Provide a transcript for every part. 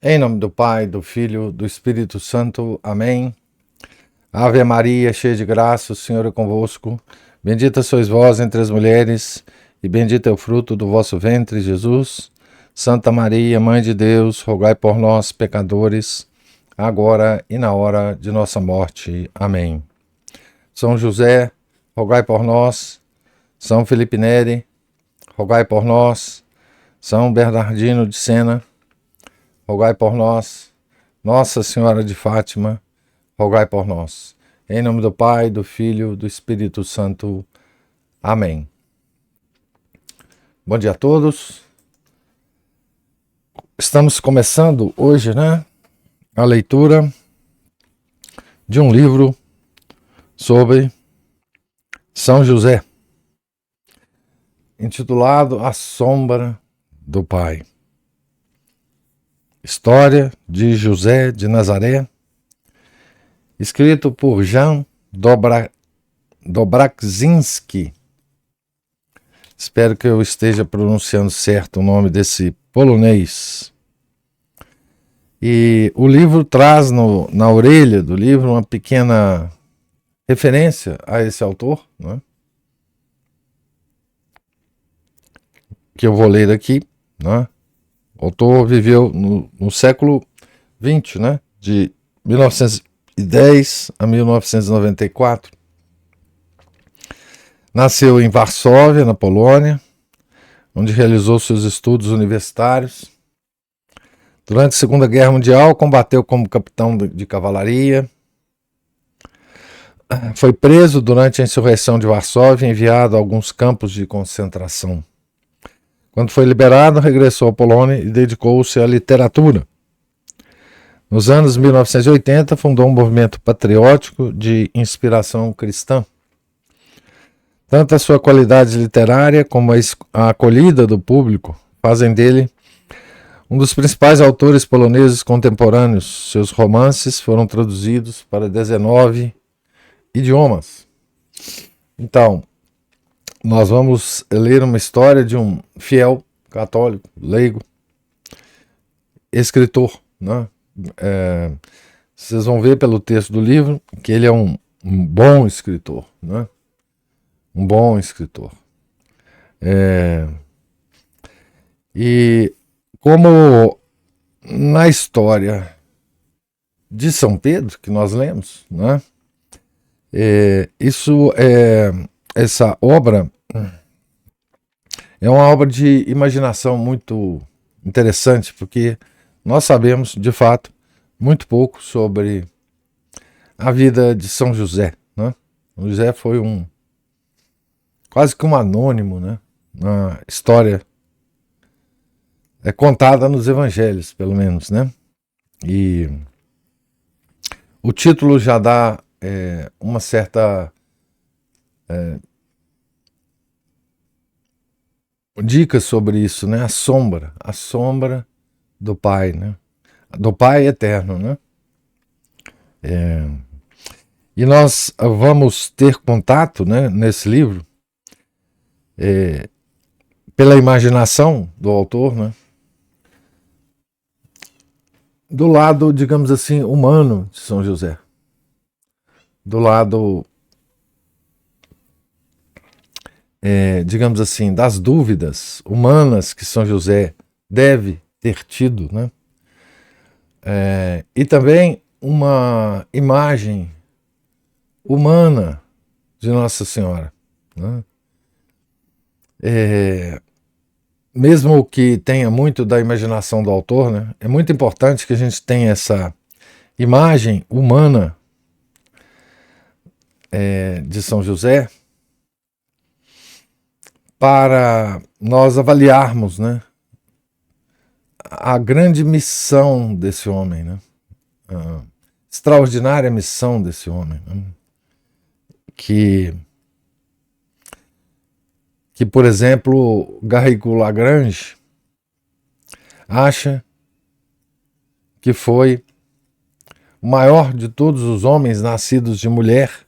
Em nome do Pai, do Filho, do Espírito Santo. Amém. Ave Maria, cheia de graça, o Senhor é convosco. Bendita sois vós entre as mulheres, e bendito é o fruto do vosso ventre, Jesus. Santa Maria, Mãe de Deus, rogai por nós, pecadores, agora e na hora de nossa morte. Amém. São José, rogai por nós. São Felipe Neri, rogai por nós. São Bernardino de Sena, rogai por nós. Nossa Senhora de Fátima, rogai por nós. Em nome do Pai, do Filho, do Espírito Santo. Amém. Bom dia a todos. Estamos começando hoje, a leitura de um livro sobre São José, intitulado A Sombra do Pai. História de José de Nazaré, escrito por Jan Dobraczynski. Espero que eu esteja pronunciando certo o nome desse polonês. E o livro traz na orelha do livro uma pequena referência a esse autor, que eu vou ler aqui. O autor viveu no século XX, de 1910 a 1994. Nasceu em Varsóvia, na Polônia, onde realizou seus estudos universitários. Durante a Segunda Guerra Mundial, combateu como capitão de cavalaria. Foi preso durante a insurreição de Varsóvia e enviado a alguns campos de concentração. Quando foi liberado, regressou à Polônia e dedicou-se à literatura. Nos anos 1980, fundou um movimento patriótico de inspiração cristã. Tanto a sua qualidade literária como a acolhida do público fazem dele um dos principais autores poloneses contemporâneos. Seus romances foram traduzidos para 19 idiomas. Então, nós vamos ler uma história de um fiel católico, leigo, escritor. Vocês vão ver pelo texto do livro que ele é um bom escritor. Um bom escritor. E como na história de São Pedro, que nós lemos, essa obra é uma obra de imaginação muito interessante, porque nós sabemos, de fato, muito pouco sobre a vida de São José. São José foi quase que um anônimo, na história contada nos evangelhos, pelo menos, E o título já dá uma certa dica sobre isso, a sombra do Pai, do Pai eterno, E nós vamos ter contato, nesse livro, pela imaginação do autor, do lado, digamos assim, humano de São José, do lado, digamos assim, das dúvidas humanas que São José deve ter tido, e também uma imagem humana de Nossa Senhora, mesmo que tenha muito da imaginação do autor, é muito importante que a gente tenha essa imagem humana de São José para nós avaliarmos, a grande missão desse homem, a extraordinária missão desse homem, que, por exemplo, Garrigou-Lagrange acha que foi o maior de todos os homens nascidos de mulher,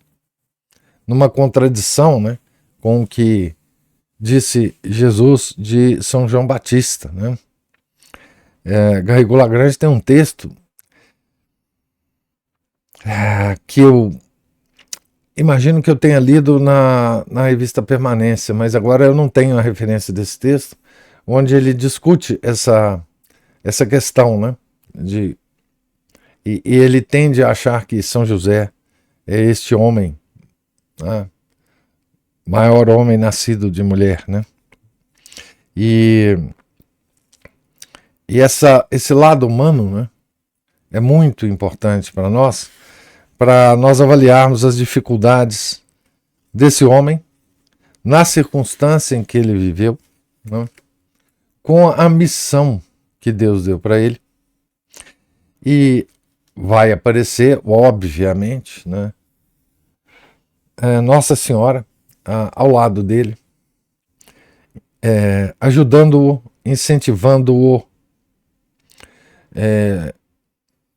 numa contradição, com o que disse Jesus de São João Batista, Garrigou Lagrange tem um texto que eu imagino que eu tenha lido na revista Permanência, mas agora eu não tenho a referência desse texto, onde ele discute essa questão, né? E ele tende a achar que São José é este homem, né? Maior homem nascido de mulher, né? E esse lado humano, né, é muito importante para nós avaliarmos as dificuldades desse homem, na circunstância em que ele viveu, né, com a missão que Deus deu para ele. E vai aparecer, obviamente, né, Nossa Senhora ao lado dele, ajudando-o, incentivando-o,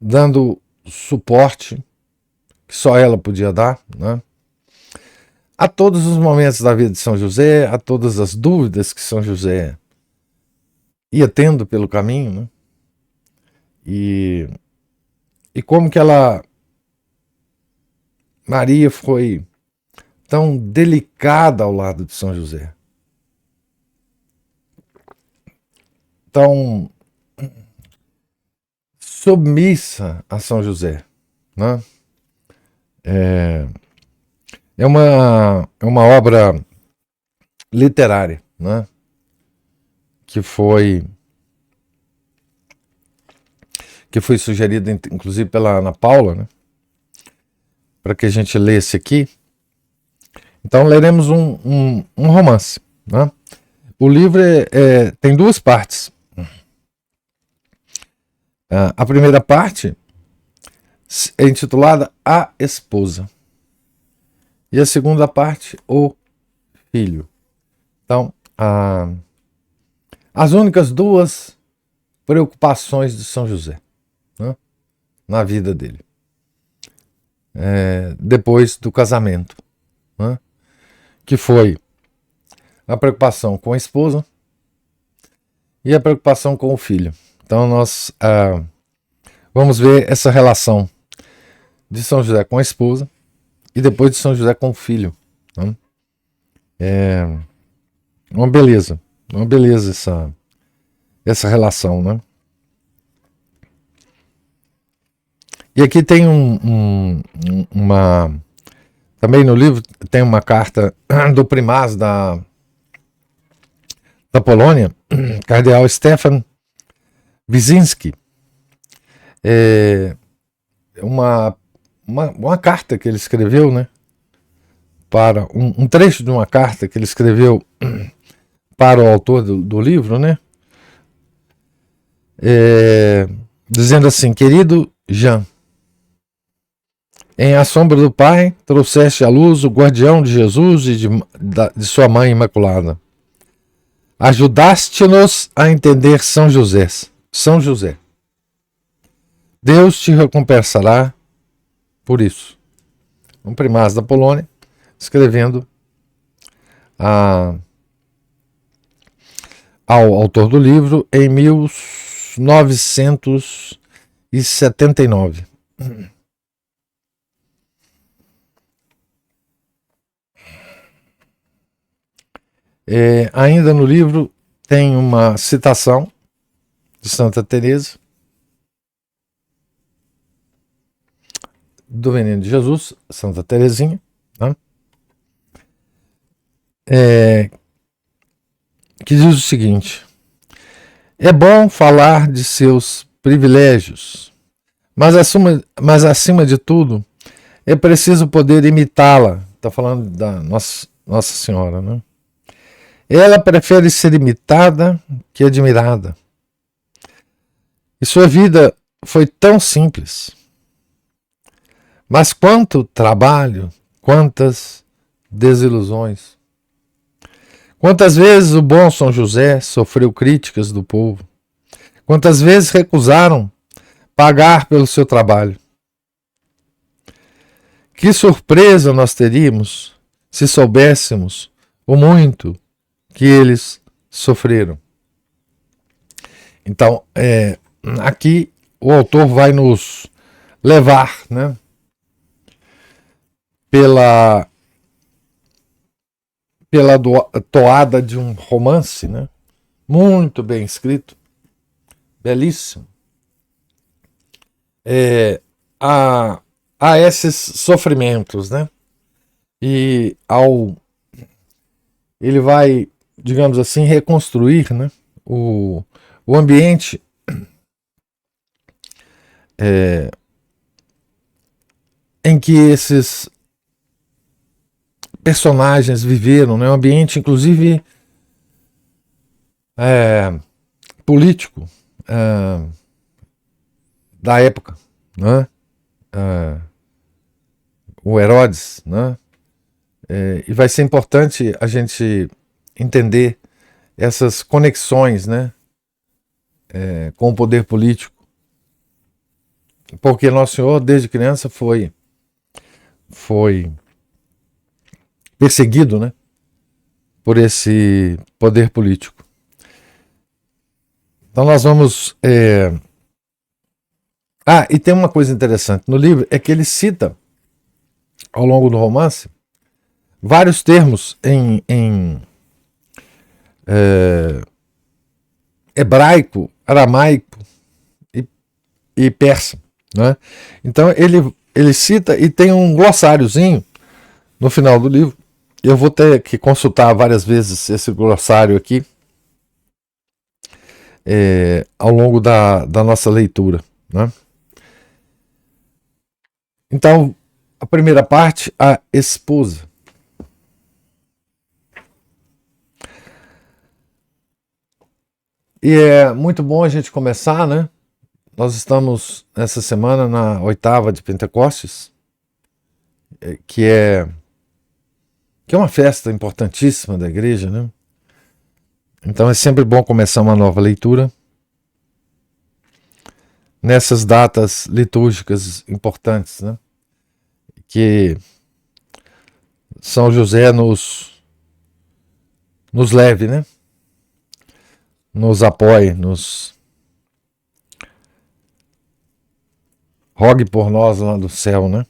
dando suporte que só ela podia dar, né? A todos os momentos da vida de São José, a todas as dúvidas que São José ia tendo pelo caminho, né? E como que Maria foi tão delicada ao lado de São José, tão submissa a São José, né? É uma obra literária, né? Que foi sugerida inclusive pela Ana Paula, né? Para que a gente lesse aqui. Então leremos um romance, né? O livro tem duas partes. A primeira parte é intitulada A Esposa. E a segunda parte, O Filho. Então, as únicas duas preocupações de São José, né, na vida dele, depois do casamento, né, que foi a preocupação com a esposa e a preocupação com o filho. Então nós vamos ver essa relação de São José com a esposa e depois de São José com o filho, né? Uma beleza essa relação, né? E aqui tem também no livro tem uma carta do primaz da Polônia, cardeal Stefan Wyszynski, uma carta que ele escreveu, né, para um trecho de uma carta que ele escreveu para o autor do livro, né, dizendo assim: querido Jean, em A Sombra do Pai trouxeste à luz o guardião de Jesus e de sua mãe imaculada. Ajudaste-nos a entender São José. Deus te recompensará por isso. Um primaz da Polônia escrevendo ao autor do livro em 1979. Ainda no livro tem uma citação de Santa Teresa do Menino de Jesus, Santa Teresinha, né? Que diz o seguinte: é bom falar de seus privilégios, mas acima de tudo é preciso poder imitá-la. Está falando da Nossa Senhora, né? Ela prefere ser imitada que admirada. E sua vida foi tão simples. Mas quanto trabalho, quantas desilusões. Quantas vezes o bom São José sofreu críticas do povo. Quantas vezes recusaram pagar pelo seu trabalho. Que surpresa nós teríamos se soubéssemos o muito que eles sofreram. Então, aqui o autor vai nos levar, né, pela toada de um romance, né, muito bem escrito, belíssimo, a esses sofrimentos, né? E ele vai, digamos assim, reconstruir, né, o ambiente em que esses personagens viveram, né, um ambiente, inclusive, político da época, né? O Herodes, né? E vai ser importante a gente entender essas conexões, né, com o poder político, porque Nosso Senhor desde criança foi perseguido, né, por esse poder político. Então nós vamos e tem uma coisa interessante no livro, é que ele cita ao longo do romance vários termos em hebraico, aramaico e persa, né? Então ele cita e tem um glossáriozinho no final do livro. Eu vou ter que consultar várias vezes esse glossário aqui ao longo da nossa leitura, né? Então, a primeira parte, a esposa. E é muito bom a gente começar, né? Nós estamos essa semana na 8ª de Pentecostes, que é uma festa importantíssima da igreja, né? Então é sempre bom começar uma nova leitura nessas datas litúrgicas importantes, né? Que São José nos leve, né? Nos apoie, nos rogue por nós lá do céu, né?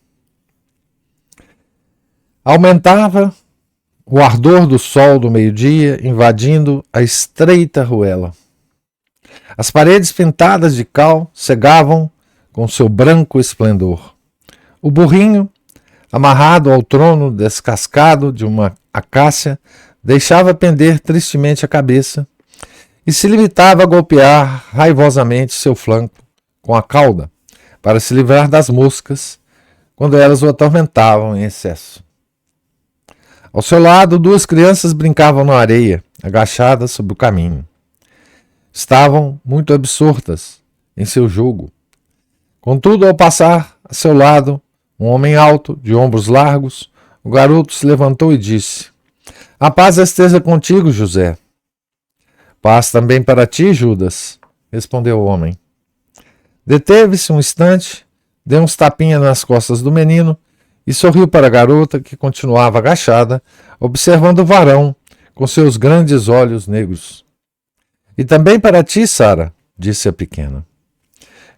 Aumentava o ardor do sol do meio-dia, invadindo a estreita ruela. As paredes pintadas de cal cegavam com seu branco esplendor. O burrinho, amarrado ao trono descascado de uma acácia, deixava pender tristemente a cabeça e se limitava a golpear raivosamente seu flanco com a cauda para se livrar das moscas quando elas o atormentavam em excesso. Ao seu lado, 2 crianças brincavam na areia, agachadas sobre o caminho. Estavam muito absortas em seu jogo. Contudo, ao passar a seu lado, um homem alto, de ombros largos, o garoto se levantou e disse: "A paz esteja contigo, José." "Paz também para ti, Judas," respondeu o homem. Deteve-se um instante, deu uns tapinhas nas costas do menino e sorriu para a garota, que continuava agachada, observando o varão com seus grandes olhos negros. "E também para ti, Sara," disse a pequena.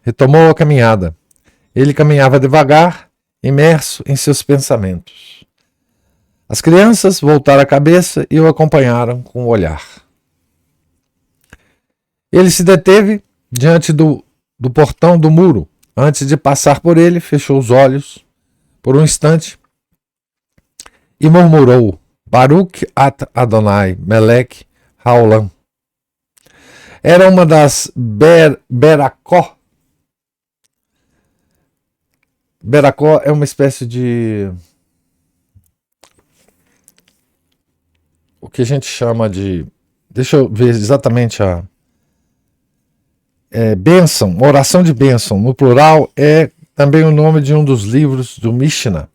Retomou a caminhada. Ele caminhava devagar, imerso em seus pensamentos. As crianças voltaram a cabeça e o acompanharam com o olhar. Ele se deteve diante do portão do muro. Antes de passar por ele, fechou os olhos por um instante e murmurou: "Baruch at Adonai Melech Haolam." Era uma das Beracó. Beracó é uma espécie de o que a gente chama de, deixa eu ver exatamente a bênção, oração de bênção. No plural é também o nome de um dos livros do Mishnah.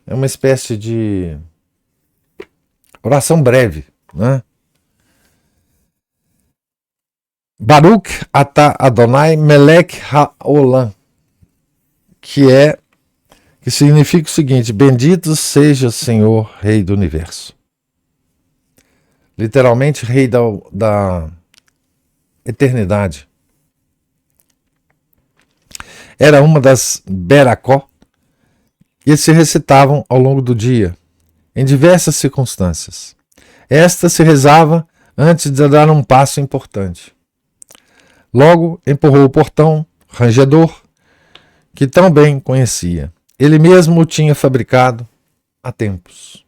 É uma espécie de oração breve, né? Baruch atah Adonai Melech haolam, que significa o seguinte: bendito seja o Senhor, Rei do Universo. Literalmente, Rei da eternidade. era uma das Beracó que se recitavam ao longo do dia, em diversas circunstâncias. Esta se rezava antes de dar um passo importante. Logo empurrou o portão, rangedor, que tão bem conhecia. Ele mesmo o tinha fabricado há tempos.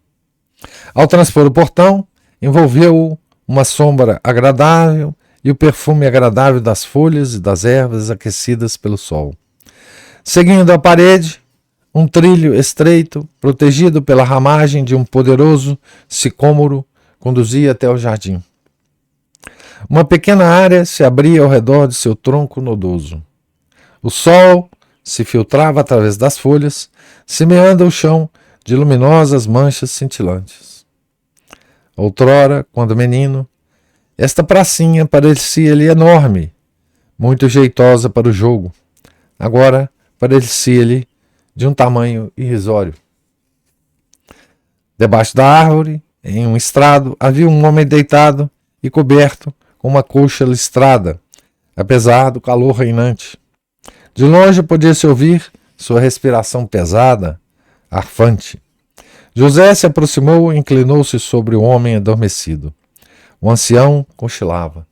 Ao transpor o portão, envolveu-o uma sombra agradável e o perfume agradável das folhas e das ervas aquecidas pelo sol. Seguindo a parede, um trilho estreito, protegido pela ramagem de um poderoso sicômoro, conduzia até o jardim. Uma pequena área se abria ao redor de seu tronco nodoso. O sol se filtrava através das folhas, semeando o chão de luminosas manchas cintilantes. Outrora, quando menino, esta pracinha parecia-lhe enorme, muito jeitosa para o jogo. Agora parecia-lhe de um tamanho irrisório. Debaixo da árvore, em um estrado, havia um homem deitado e coberto com uma colcha listrada, apesar do calor reinante. De longe podia-se ouvir sua respiração pesada, arfante. José se aproximou e inclinou-se sobre o homem adormecido. O ancião cochilava.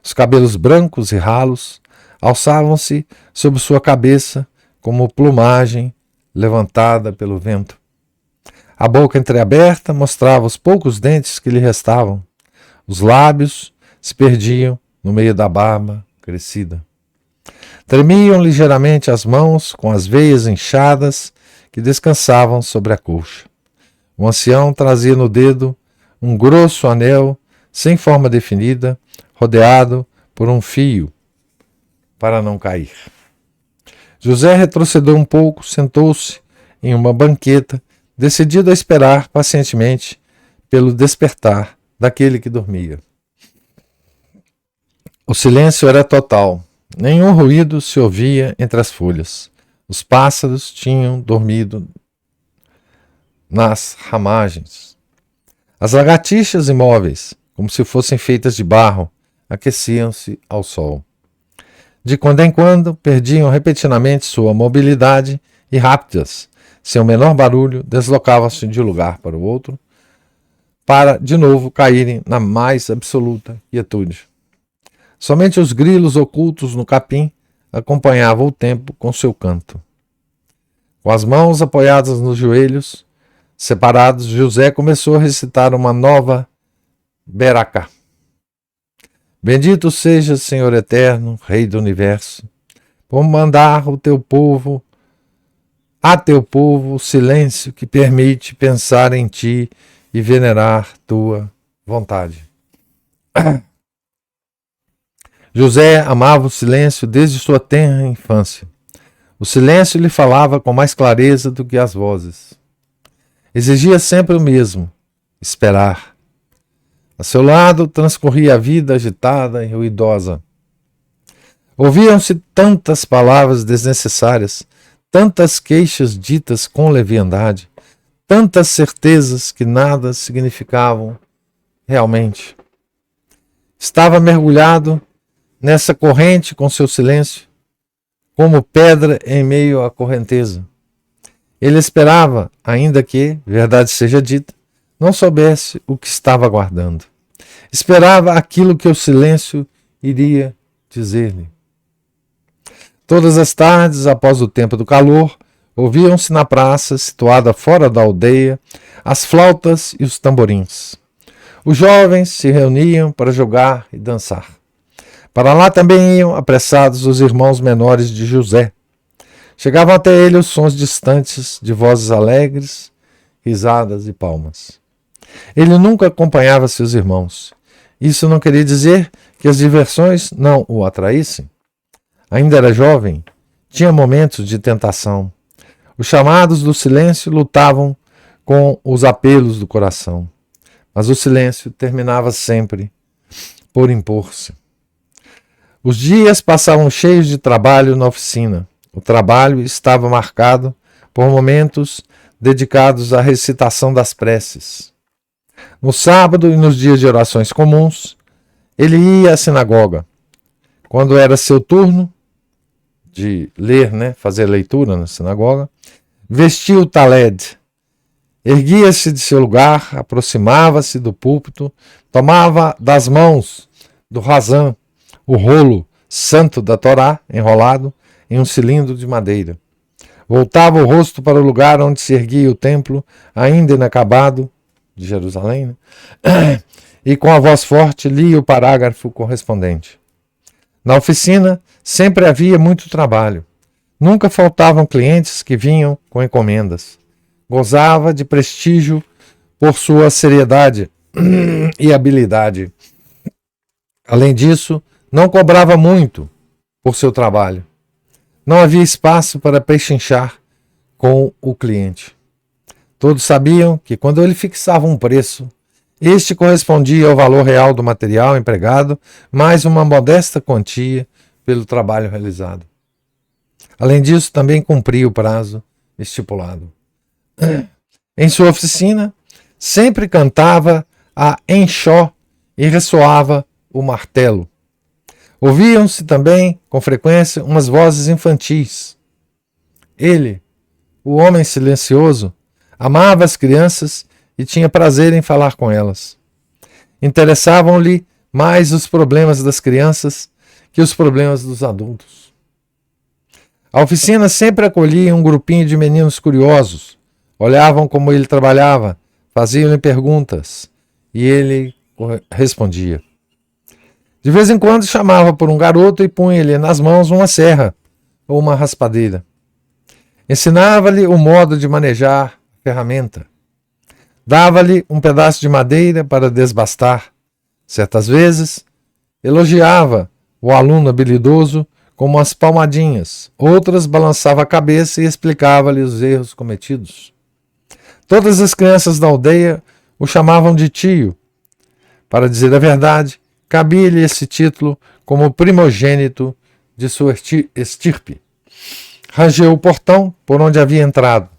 Os cabelos brancos e ralos alçavam-se sobre sua cabeça como plumagem levantada pelo vento. A boca entreaberta mostrava os poucos dentes que lhe restavam. Os lábios se perdiam no meio da barba crescida. Tremiam ligeiramente as mãos com as veias inchadas que descansavam sobre a colcha. O ancião trazia no dedo um grosso anel sem forma definida, rodeado por um fio, para não cair. José retrocedeu um pouco, sentou-se em uma banqueta, decidido a esperar pacientemente pelo despertar daquele que dormia. O silêncio era total. Nenhum ruído se ouvia entre as folhas. Os pássaros tinham dormido nas ramagens. As lagartixas imóveis, como se fossem feitas de barro, aqueciam-se ao sol. De quando em quando, perdiam repentinamente sua mobilidade e rápidas, sem o menor barulho, deslocavam-se de um lugar para o outro, para, de novo, caírem na mais absoluta quietude. Somente os grilos ocultos no capim acompanhavam o tempo com seu canto. Com as mãos apoiadas nos joelhos, separados, José começou a recitar uma nova beracá. Bendito seja, Senhor eterno, Rei do universo, por mandar a teu povo o silêncio que permite pensar em ti e venerar tua vontade. José amava o silêncio desde sua tenra infância. O silêncio lhe falava com mais clareza do que as vozes. Exigia sempre o mesmo, esperar. A seu lado transcorria a vida agitada e ruidosa. Ouviam-se tantas palavras desnecessárias, tantas queixas ditas com leviandade, tantas certezas que nada significavam realmente. Estava mergulhado nessa corrente com seu silêncio, como pedra em meio à correnteza. Ele esperava, ainda que, verdade seja dita, não soubesse o que estava aguardando. Esperava aquilo que o silêncio iria dizer-lhe. Todas as tardes, após o tempo do calor, ouviam-se na praça, situada fora da aldeia, as flautas e os tamborins. Os jovens se reuniam para jogar e dançar. Para lá também iam apressados os irmãos menores de José. Chegavam até ele os sons distantes de vozes alegres, risadas e palmas. Ele nunca acompanhava seus irmãos. Isso não queria dizer que as diversões não o atraíssem. Ainda era jovem, tinha momentos de tentação. Os chamados do silêncio lutavam com os apelos do coração. Mas o silêncio terminava sempre por impor-se. Os dias passavam cheios de trabalho na oficina. O trabalho estava marcado por momentos dedicados à recitação das preces. No sábado e nos dias de orações comuns, ele ia à sinagoga. Quando era seu turno, de ler, né, fazer leitura na sinagoga, vestia o taled, erguia-se de seu lugar, aproximava-se do púlpito, tomava das mãos do Razan o rolo santo da Torá, enrolado em um cilindro de madeira. Voltava o rosto para o lugar onde se erguia o templo, ainda inacabado, de Jerusalém, né? E com a voz forte lia o parágrafo correspondente. Na oficina sempre havia muito trabalho. Nunca faltavam clientes que vinham com encomendas. Gozava de prestígio por sua seriedade e habilidade. Além disso, não cobrava muito por seu trabalho. Não havia espaço para pechinchar com o cliente. Todos sabiam que quando ele fixava um preço, este correspondia ao valor real do material empregado, mais uma modesta quantia pelo trabalho realizado. Além disso, também cumpria o prazo estipulado. Em sua oficina, sempre cantava a enxó e ressoava o martelo. Ouviam-se também, com frequência, umas vozes infantis. Ele, o homem silencioso, amava as crianças e tinha prazer em falar com elas. Interessavam-lhe mais os problemas das crianças que os problemas dos adultos. A oficina sempre acolhia um grupinho de meninos curiosos. Olhavam como ele trabalhava, faziam-lhe perguntas e ele respondia. De vez em quando chamava por um garoto e punha-lhe nas mãos uma serra ou uma raspadeira. Ensinava-lhe o modo de manejar a ferramenta. Dava-lhe um pedaço de madeira para desbastar. Certas vezes, elogiava o aluno habilidoso com umas palmadinhas. Outras, balançava a cabeça e explicava-lhe os erros cometidos. Todas as crianças da aldeia o chamavam de tio. Para dizer a verdade, cabia-lhe esse título como primogênito de sua estirpe. Rangeu o portão por onde havia entrado.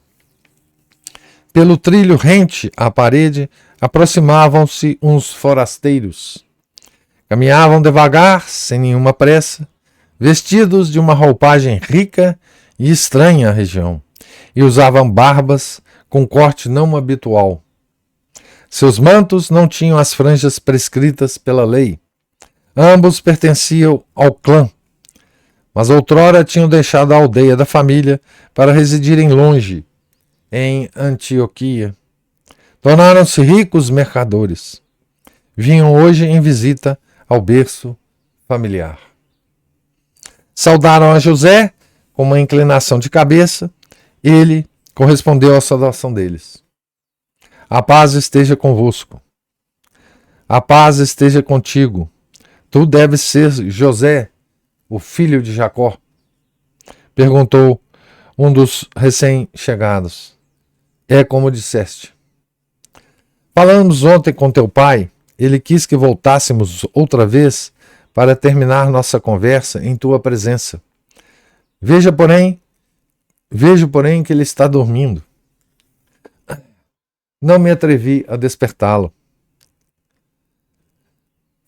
Pelo trilho rente à parede, aproximavam-se uns forasteiros. Caminhavam devagar, sem nenhuma pressa, vestidos de uma roupagem rica e estranha à região, e usavam barbas com corte não habitual. Seus mantos não tinham as franjas prescritas pela lei. Ambos pertenciam ao clã, mas outrora tinham deixado a aldeia da família para residirem longe, em Antioquia. Tornaram-se ricos mercadores. Vinham hoje em visita ao berço familiar. Saudaram a José com uma inclinação de cabeça. Ele correspondeu à saudação deles. A paz esteja convosco. A paz esteja contigo. Tu deves ser José, o filho de Jacó? Perguntou um dos recém-chegados. É como disseste. Falamos ontem com teu pai. Ele quis que voltássemos outra vez para terminar nossa conversa em tua presença. Vejo, porém, que ele está dormindo. Não me atrevi a despertá-lo.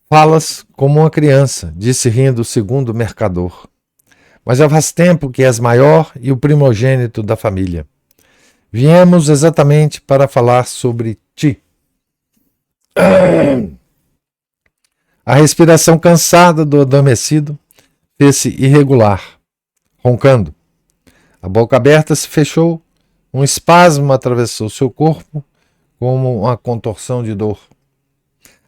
Falas como uma criança, disse rindo o segundo mercador. Mas já faz tempo que és maior e o primogênito da família. Viemos exatamente para falar sobre ti. A respiração cansada do adormecido fez-se irregular, roncando. A boca aberta se fechou, um espasmo atravessou seu corpo como uma contorção de dor.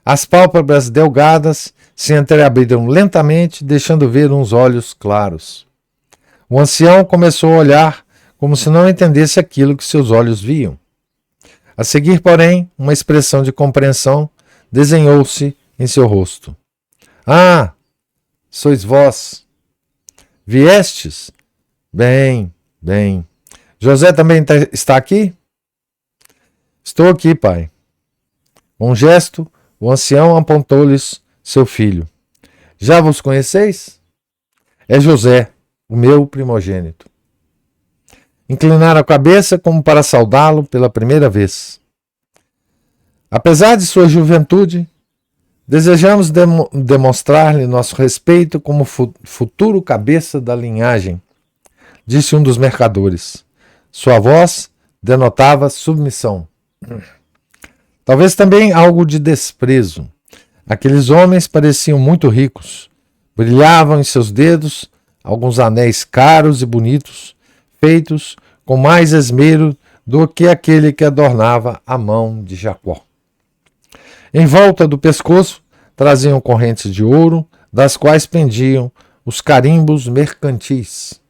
As pálpebras delgadas se entreabriram lentamente, deixando ver uns olhos claros. O ancião começou a olhar como se não entendesse aquilo que seus olhos viam. A seguir, porém, uma expressão de compreensão desenhou-se em seu rosto. Ah, sois vós. Viestes? Bem, bem. José também está aqui? Estou aqui, pai. Com um gesto, o ancião apontou-lhes seu filho. Já vos conheceis? É José, o meu primogênito. Inclinaram a cabeça como para saudá-lo pela primeira vez. Apesar de sua juventude, Desejamos demonstrar-lhe nosso respeito como futuro cabeça da linhagem, disse um dos mercadores. Sua voz denotava submissão. Talvez também algo de desprezo. Aqueles homens pareciam muito ricos. Brilhavam em seus dedos alguns anéis caros e bonitos, feitos com mais esmero do que aquele que adornava a mão de Jacó. Em volta do pescoço traziam correntes de ouro, das quais pendiam os carimbos mercantis.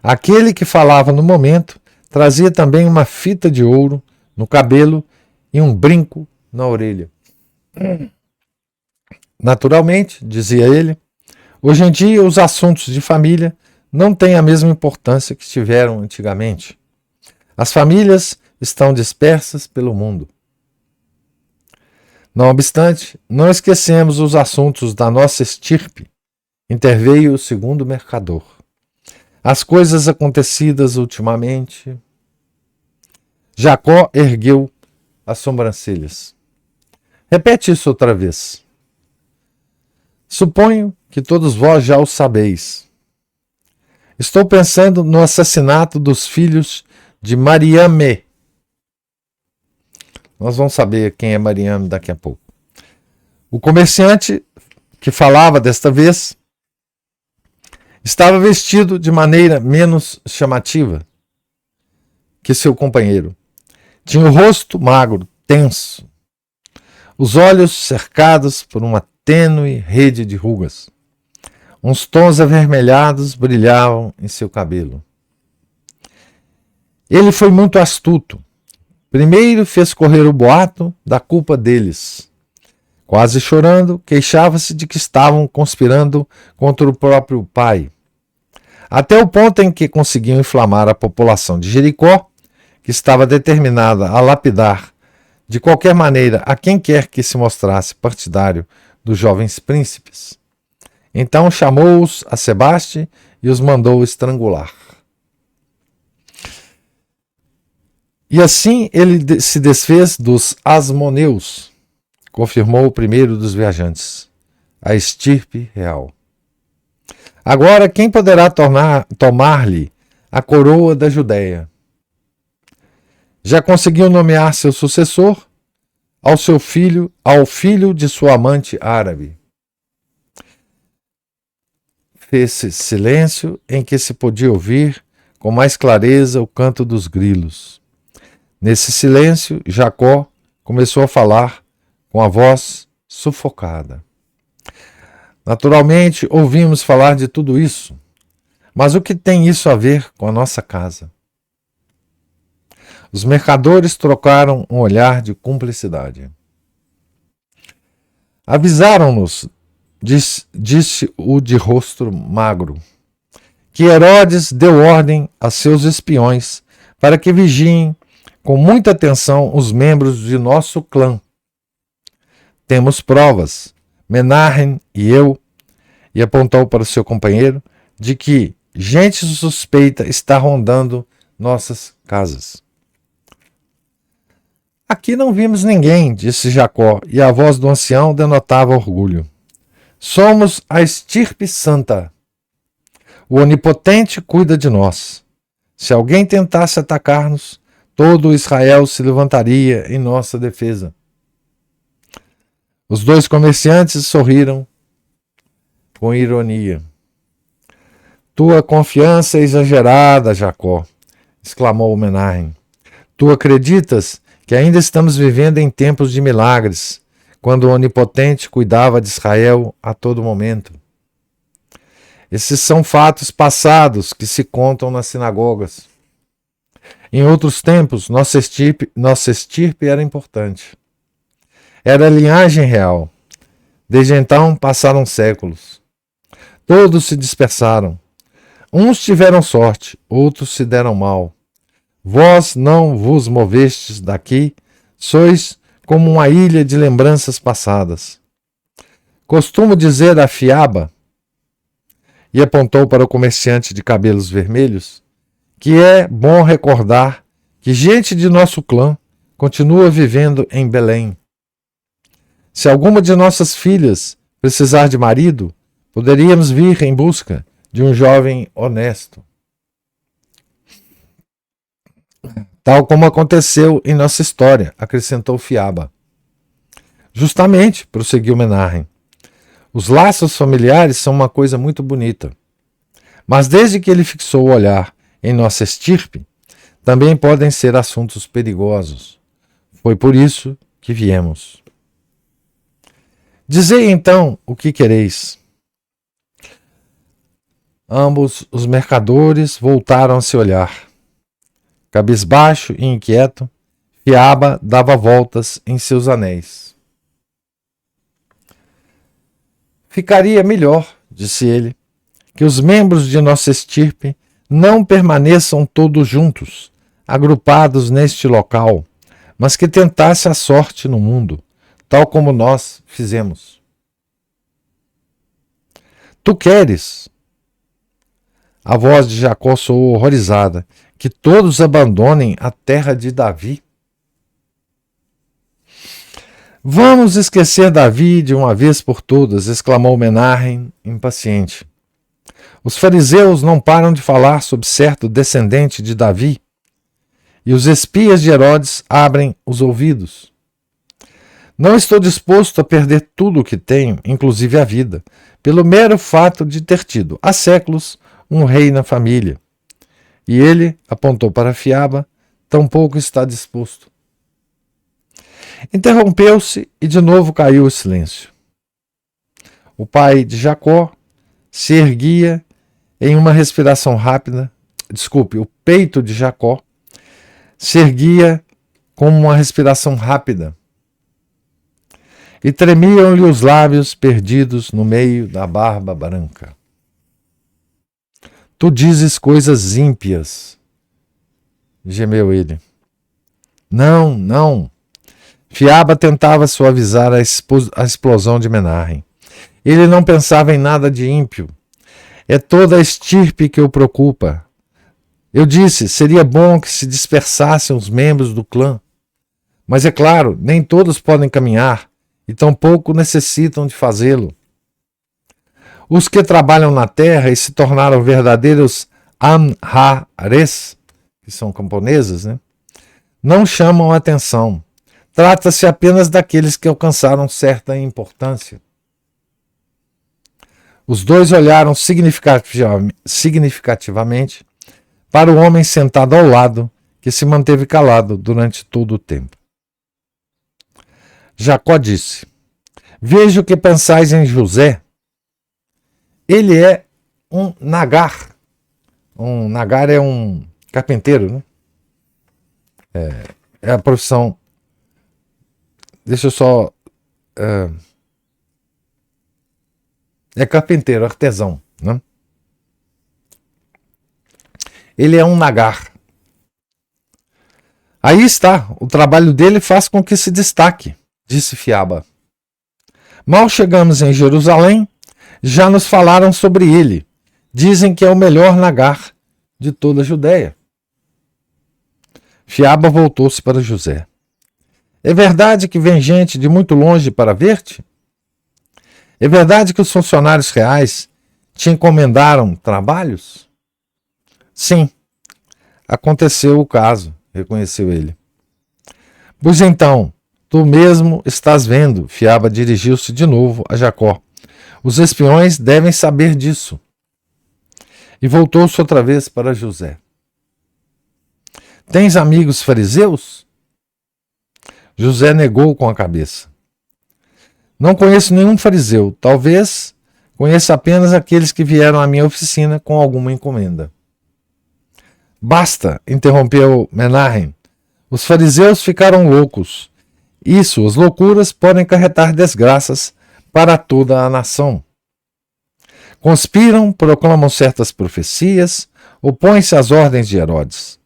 Aquele que falava no momento trazia também uma fita de ouro no cabelo e um brinco na orelha. Naturalmente, dizia ele, hoje em dia os assuntos de família não têm a mesma importância que tiveram antigamente. As famílias estão dispersas pelo mundo. Não obstante, não esquecemos os assuntos da nossa estirpe, interveio o segundo mercador. As coisas acontecidas ultimamente. Jacó ergueu as sobrancelhas. Repete isso outra vez. Suponho que todos vós já o sabeis. Estou pensando no assassinato dos filhos de Mariame. Nós vamos saber quem é Mariame daqui a pouco. O comerciante que falava desta vez estava vestido de maneira menos chamativa que seu companheiro. Tinha o rosto magro, tenso, os olhos cercados por uma tênue rede de rugas. Uns tons avermelhados brilhavam em seu cabelo. Ele foi muito astuto. Primeiro fez correr o boato da culpa deles. Quase chorando, queixava-se de que estavam conspirando contra o próprio pai. Até o ponto em que conseguiam inflamar a população de Jericó, que estava determinada a lapidar de qualquer maneira a quem quer que se mostrasse partidário dos jovens príncipes. Então chamou-os a Sebaste e os mandou estrangular. E assim ele se desfez dos asmoneus, confirmou o primeiro dos viajantes, a estirpe real. Agora quem poderá tomar-lhe a coroa da Judéia? Já conseguiu nomear seu sucessor ao filho de sua amante árabe. Fez-se silêncio em que se podia ouvir com mais clareza o canto dos grilos. Nesse silêncio, Jacó começou a falar com a voz sufocada. Naturalmente, ouvimos falar de tudo isso, mas o que tem isso a ver com a nossa casa? Os mercadores trocaram um olhar de cumplicidade. Avisaram-nos, disse o de rosto magro, que Herodes deu ordem a seus espiões para que vigiem com muita atenção os membros de nosso clã. Temos provas, Menahem e eu, e apontou para o seu companheiro, de que gente suspeita está rondando nossas casas. Aqui não vimos ninguém, disse Jacó, e a voz do ancião denotava orgulho. Somos a estirpe santa. O Onipotente cuida de nós. Se alguém tentasse atacar-nos, todo Israel se levantaria em nossa defesa. Os dois comerciantes sorriram com ironia. Tua confiança é exagerada, Jacó, exclamou Menahem. Tu acreditas que ainda estamos vivendo em tempos de milagres, quando o Onipotente cuidava de Israel a todo momento. Esses são fatos passados que se contam nas sinagogas. Em outros tempos, nossa estirpe era importante. Era a linhagem real. Desde então, passaram séculos. Todos se dispersaram. Uns tiveram sorte, outros se deram mal. Vós não vos movestes daqui, sois como uma ilha de lembranças passadas. Costumo dizer a Fiaba, e apontou para o comerciante de cabelos vermelhos, que é bom recordar que gente de nosso clã continua vivendo em Belém. Se alguma de nossas filhas precisar de marido, poderíamos vir em busca de um jovem honesto. Tal como aconteceu em nossa história, acrescentou Fiaba. Justamente, prosseguiu Menarhem. Os laços familiares são uma coisa muito bonita. Mas desde que ele fixou o olhar em nossa estirpe, também podem ser assuntos perigosos. Foi por isso que viemos. Dizei então o que quereis. Ambos os mercadores voltaram a se olhar. Cabisbaixo e inquieto, Fiaba dava voltas em seus anéis. Ficaria melhor, disse ele, que os membros de nossa estirpe não permaneçam todos juntos, agrupados neste local, mas que tentasse a sorte no mundo, tal como nós fizemos. Tu queres? A voz de Jacó soou horrorizada, que todos abandonem a terra de Davi? Vamos esquecer Davi de uma vez por todas, exclamou Menarhem, impaciente. Os fariseus não param de falar sobre certo descendente de Davi, e os espias de Herodes abrem os ouvidos. Não estou disposto a perder tudo o que tenho, inclusive a vida, pelo mero fato de ter tido, há séculos, um rei na família. E ele, apontou para Fiaba, tampouco está disposto. Interrompeu-se e de novo caiu o silêncio. O pai de Jacó se erguia em uma respiração rápida. O peito de Jacó se erguia com uma respiração rápida. E tremiam-lhe os lábios perdidos no meio da barba branca. Tu dizes coisas ímpias, gemeu ele. Não, não. Fiaba tentava suavizar a explosão de Menarhem. Ele não pensava em nada de ímpio. É toda a estirpe que o preocupa. Eu disse, seria bom que se dispersassem os membros do clã. Mas é claro, nem todos podem caminhar, e tampouco necessitam de fazê-lo. Os que trabalham na terra e se tornaram verdadeiros Amhares, que são camponeses, não chamam a atenção. Trata-se apenas daqueles que alcançaram certa importância. Os dois olharam significativamente para o homem sentado ao lado, que se manteve calado durante todo o tempo. Jacó disse: Vejo que pensais em José. Ele é um nagar. Um nagar é um carpinteiro, É a profissão. Deixa eu só. É carpinteiro, artesão, Ele é um nagar. Aí está, o trabalho dele faz com que se destaque, disse Fiaba. Mal chegamos em Jerusalém, já nos falaram sobre ele. Dizem que é o melhor nagar de toda a Judéia. Fiaba voltou-se para José. É verdade que vem gente de muito longe para ver-te? É verdade que os funcionários reais te encomendaram trabalhos? Sim, aconteceu o caso, reconheceu ele. Pois então, tu mesmo estás vendo, Fiaba dirigiu-se de novo a Jacó. Os espiões devem saber disso. E voltou-se outra vez para José. Tens amigos fariseus? José negou com a cabeça. Não conheço nenhum fariseu. Talvez conheça apenas aqueles que vieram à minha oficina com alguma encomenda. Basta, interrompeu Menarhem. Os fariseus ficaram loucos. E suas loucuras podem acarretar desgraças para toda a nação. Conspiram, proclamam certas profecias, opõem-se às ordens de Herodes.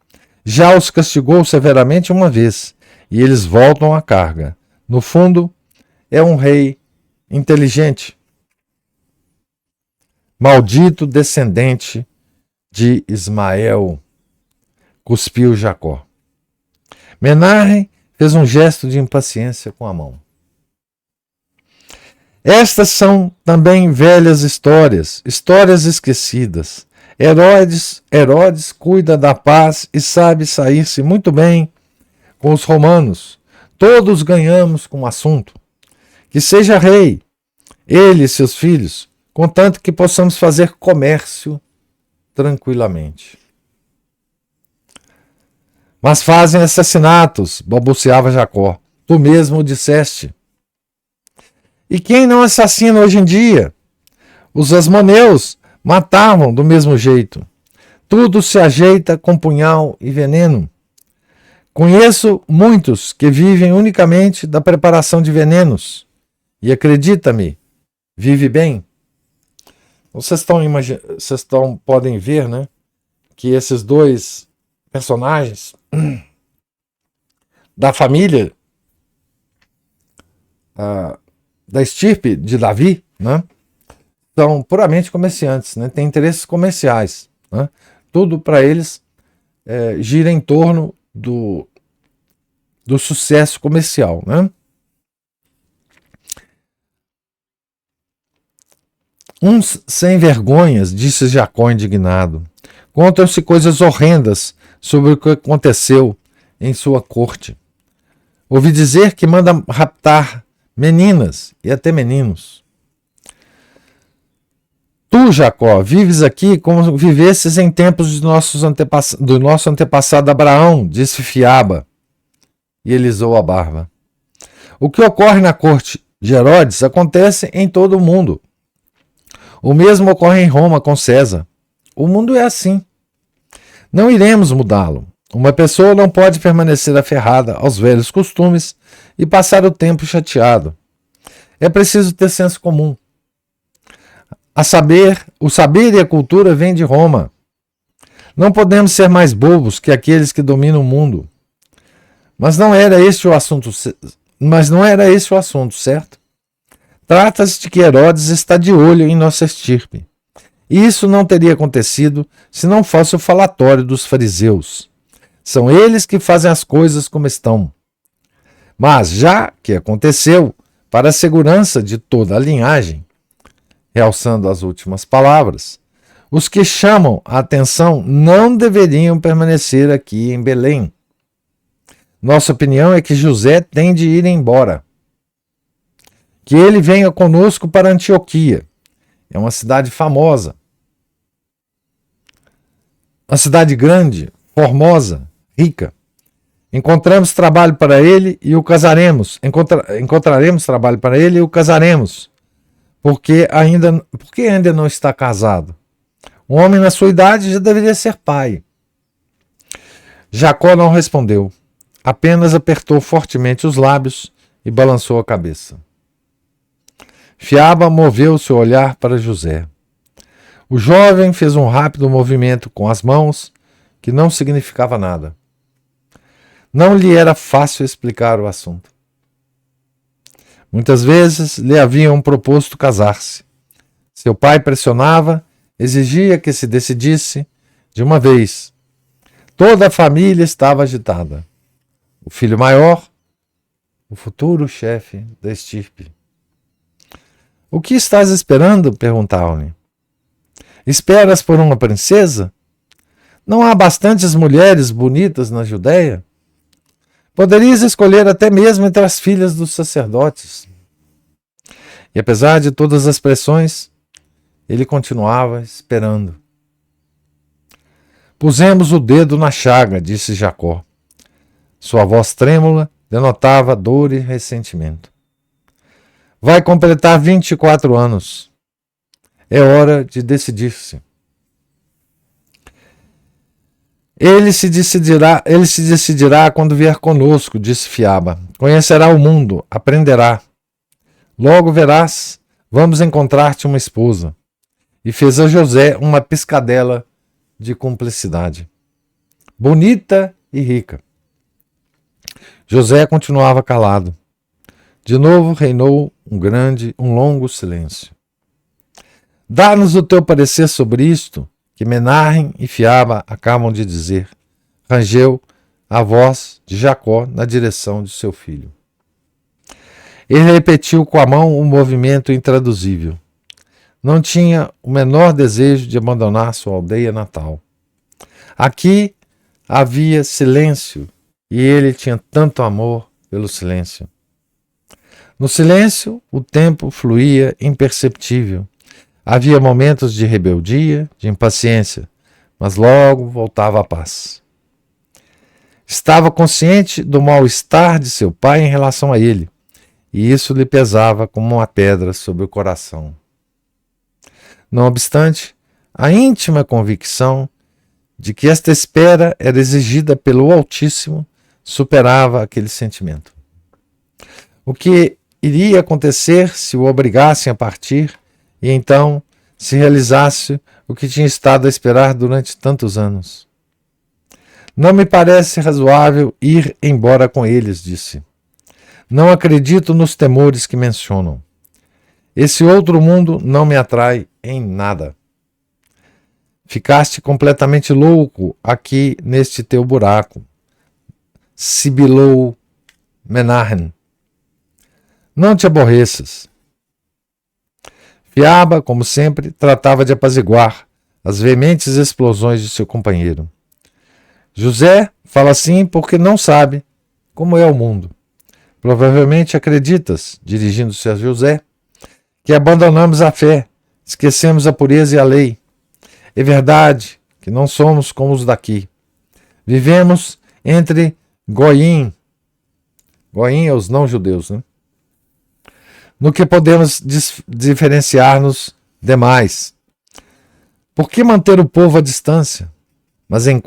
Já os castigou severamente uma vez, e eles voltam à carga. No fundo, é um rei inteligente. Maldito descendente de Ismael, cuspiu Jacó. Menarhem fez um gesto de impaciência com a mão. Estas são também velhas histórias, histórias esquecidas. Herodes cuida da paz e sabe sair-se muito bem com os romanos. Todos ganhamos com o assunto. Que seja rei, ele e seus filhos, contanto que possamos fazer comércio tranquilamente. Mas fazem assassinatos, balbuciava Jacó. Tu mesmo o disseste. E quem não assassina hoje em dia? Os asmoneus matavam do mesmo jeito. Tudo se ajeita com punhal e veneno. Conheço muitos que vivem unicamente da preparação de venenos. E acredita-me, vive bem. Vocês podem ver, né, que esses dois personagens da família da estirpe de Davi, né, são puramente comerciantes, né, têm interesses comerciais. Né, tudo para eles gira em torno do sucesso comercial. Né? Uns sem vergonhas, disse Jacó indignado, contam-se coisas horrendas sobre o que aconteceu em sua corte. Ouvi dizer que manda raptar meninas e até meninos. Tu, Jacó, vives aqui como vivesses em tempos do nosso antepassado Abraão, disse Fiaba, e alisou a barba. O que ocorre na corte de Herodes acontece em todo o mundo. O mesmo ocorre em Roma com César. O mundo é assim. Não iremos mudá-lo. Uma pessoa não pode permanecer aferrada aos velhos costumes e passar o tempo chateado. É preciso ter senso comum. O saber e a cultura vêm de Roma. Não podemos ser mais bobos que aqueles que dominam o mundo. Mas não era esse o assunto, certo? Trata-se de que Herodes está de olho em nossa estirpe. E isso não teria acontecido se não fosse o falatório dos fariseus. São eles que fazem as coisas como estão. Mas já que aconteceu, para a segurança de toda a linhagem, realçando as últimas palavras, os que chamam a atenção não deveriam permanecer aqui em Belém. Nossa opinião é que José tem de ir embora. Que ele venha conosco para Antioquia. É uma cidade famosa. Uma cidade grande, formosa, rica. Encontraremos trabalho para ele e o casaremos. Encontraremos trabalho para ele e o casaremos. Porque ainda não está casado. Um homem na sua idade já deveria ser pai. Jacó não respondeu. Apenas apertou fortemente os lábios e balançou a cabeça. Fiaba moveu seu olhar para José. O jovem fez um rápido movimento com as mãos que não significava nada. Não lhe era fácil explicar o assunto. Muitas vezes lhe haviam proposto casar-se. Seu pai pressionava, exigia que se decidisse de uma vez. Toda a família estava agitada. O filho maior, o futuro chefe da estirpe. O que estás esperando? Perguntavam-lhe. Esperas por uma princesa? Não há bastantes mulheres bonitas na Judéia? Poderias escolher até mesmo entre as filhas dos sacerdotes. E apesar de todas as pressões, ele continuava esperando. Pusemos o dedo na chaga, disse Jacó. Sua voz trêmula denotava dor e ressentimento. Vai completar 24 anos. É hora de decidir-se. Ele se decidirá quando vier conosco, disse Fiaba. Conhecerá o mundo, aprenderá. Logo verás, vamos encontrar-te uma esposa. E fez a José uma piscadela de cumplicidade. Bonita e rica. José continuava calado. De novo reinou um longo silêncio. Dá-nos o teu parecer sobre isto, que Menarhem e Fiaba acabam de dizer. Rangeu a voz de Jacó na direção de seu filho. Ele repetiu com a mão um movimento intraduzível. Não tinha o menor desejo de abandonar sua aldeia natal. Aqui havia silêncio e ele tinha tanto amor pelo silêncio. No silêncio, o tempo fluía imperceptível. Havia momentos de rebeldia, de impaciência, mas logo voltava a paz. Estava consciente do mal-estar de seu pai em relação a ele, e isso lhe pesava como uma pedra sobre o coração. Não obstante, a íntima convicção de que esta espera era exigida pelo Altíssimo superava aquele sentimento. O que iria acontecer se o obrigassem a partir e então se realizasse o que tinha estado a esperar durante tantos anos? Não me parece razoável ir embora com eles, disse. Não acredito nos temores que mencionam. Esse outro mundo não me atrai em nada. Ficaste completamente louco aqui neste teu buraco, sibilou Menahem. Não te aborreças. Fiaba, como sempre, tratava de apaziguar as veementes explosões de seu companheiro. José fala assim porque não sabe como é o mundo. Provavelmente acreditas, dirigindo-se a José, que abandonamos a fé, esquecemos a pureza e a lei. É verdade que não somos como os daqui. Vivemos entre Goim. Goim é os não-judeus, né? No que podemos diferenciar-nos demais. Por que manter o povo à distância? Mas em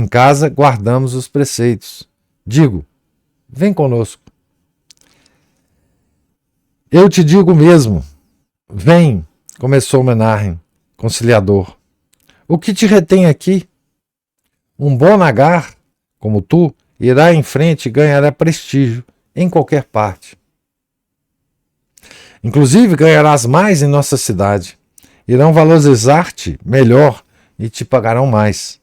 casa guardamos os preceitos. Digo, vem conosco. Eu te digo mesmo, vem, começou Menahem, conciliador. O que te retém aqui? Um bom nagar, como tu, irá em frente e ganhará prestígio em qualquer parte. Inclusive ganharás mais em nossa cidade. Irão valorizar-te melhor e te pagarão mais.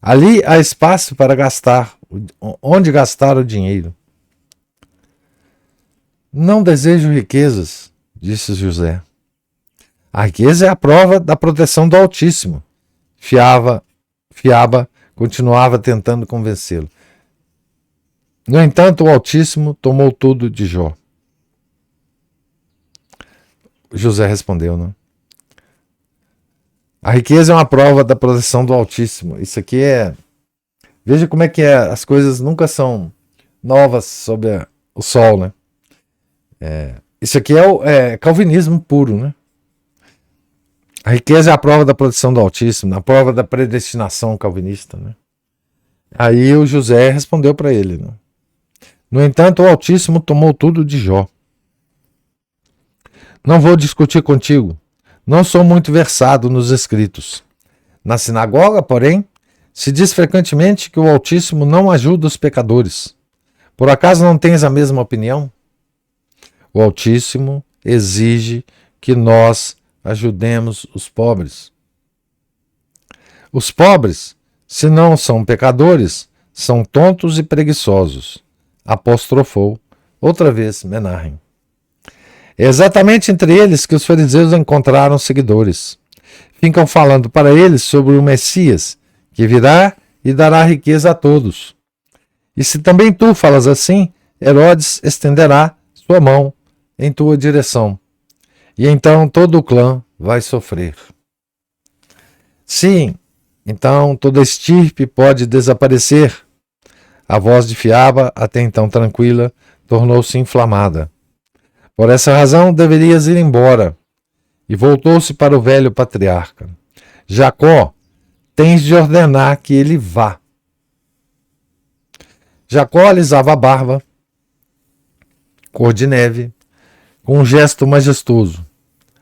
Ali há espaço para gastar, onde gastar o dinheiro. Não desejo riquezas, disse José. A riqueza é a prova da proteção do Altíssimo. Fiaba continuava tentando convencê-lo. No entanto, o Altíssimo tomou tudo de Jó. José respondeu, né? A riqueza é uma prova da proteção do Altíssimo. Isso aqui é... Veja como é que é. As coisas nunca são novas sob o sol, né? Isso aqui é calvinismo puro, né? A riqueza é a prova da proteção do Altíssimo, a prova da predestinação calvinista, né? Aí o José respondeu para ele, né? No entanto, o Altíssimo tomou tudo de Jó. Não vou discutir contigo. Não sou muito versado nos escritos. Na sinagoga, porém, se diz frequentemente que o Altíssimo não ajuda os pecadores. Por acaso não tens a mesma opinião? O Altíssimo exige que nós ajudemos os pobres. Os pobres, se não são pecadores, são tontos e preguiçosos, apostrofou outra vez Menahem. É exatamente entre eles que os fariseus encontraram seguidores. Ficam falando para eles sobre o Messias, que virá e dará riqueza a todos. E se também tu falas assim, Herodes estenderá sua mão em tua direção. E então todo o clã vai sofrer. Sim, então toda estirpe pode desaparecer. A voz de Fiaba, até então tranquila, tornou-se inflamada. Por essa razão deverias ir embora. E voltou-se para o velho patriarca. Jacó, tens de ordenar que ele vá. Jacó alisava a barba, cor de neve, com um gesto majestoso.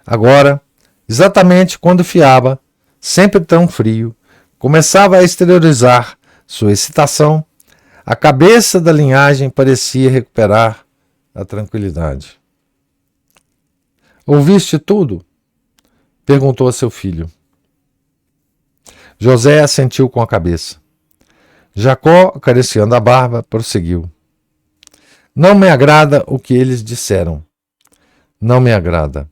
Agora, exatamente quando Fiaba, sempre tão frio, começava a exteriorizar sua excitação, a cabeça da linhagem parecia recuperar a tranquilidade. Ouviste tudo? Perguntou a seu filho. José assentiu com a cabeça. Jacó, acariciando a barba, prosseguiu. Não me agrada o que eles disseram. Não me agrada.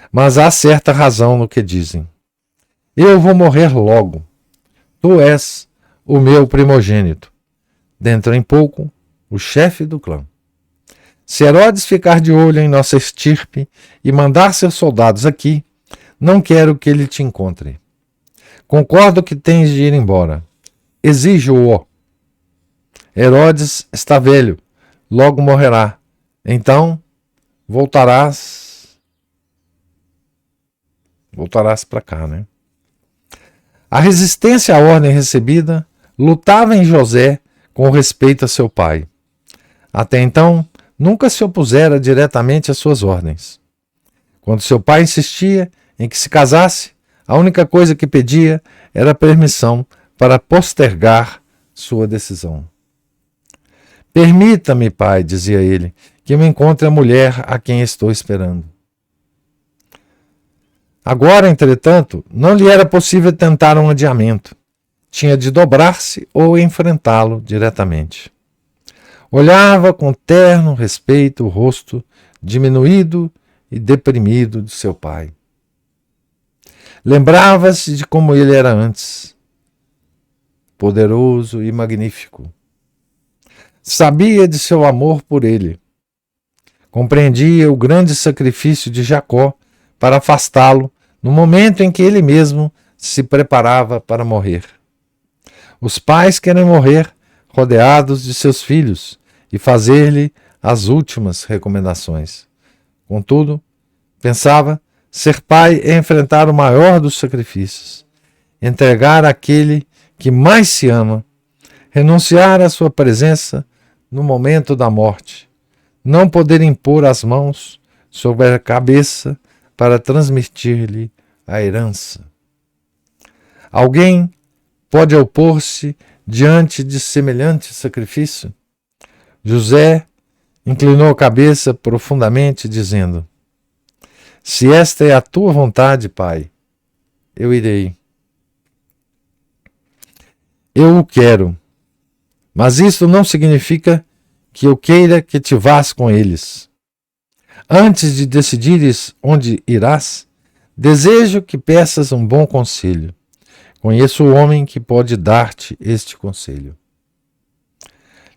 Mas há certa razão no que dizem. Eu vou morrer logo. Tu és o meu primogênito. Dentro em pouco, o chefe do clã. Se Herodes ficar de olho em nossa estirpe e mandar seus soldados aqui, não quero que ele te encontre. Concordo que tens de ir embora. Exijo-o. Herodes está velho, logo morrerá. Então, voltarás para cá, né? A resistência à ordem recebida lutava em José com respeito a seu pai. Até então, nunca se opusera diretamente às suas ordens. Quando seu pai insistia em que se casasse, a única coisa que pedia era permissão para postergar sua decisão. Permita-me, pai, dizia ele, que eu encontre a mulher a quem estou esperando. Agora, entretanto, não lhe era possível tentar um adiamento. Tinha de dobrar-se ou enfrentá-lo diretamente. Olhava com terno respeito o rosto diminuído e deprimido de seu pai. Lembrava-se de como ele era antes, poderoso e magnífico. Sabia de seu amor por ele. Compreendia o grande sacrifício de Jacó para afastá-lo no momento em que ele mesmo se preparava para morrer. Os pais querem morrer rodeados de seus filhos e fazer-lhe as últimas recomendações. Contudo, pensava, ser pai é enfrentar o maior dos sacrifícios, entregar aquele que mais se ama, renunciar à sua presença no momento da morte, não poder impor as mãos sobre a cabeça para transmitir-lhe a herança. Alguém pode opor-se diante de semelhante sacrifício? José inclinou a cabeça profundamente, dizendo: se esta é a tua vontade, pai, eu irei. Eu o quero, mas isso não significa que eu queira que te vás com eles. Antes de decidires onde irás, desejo que peças um bom conselho. Conheço o homem que pode dar-te este conselho.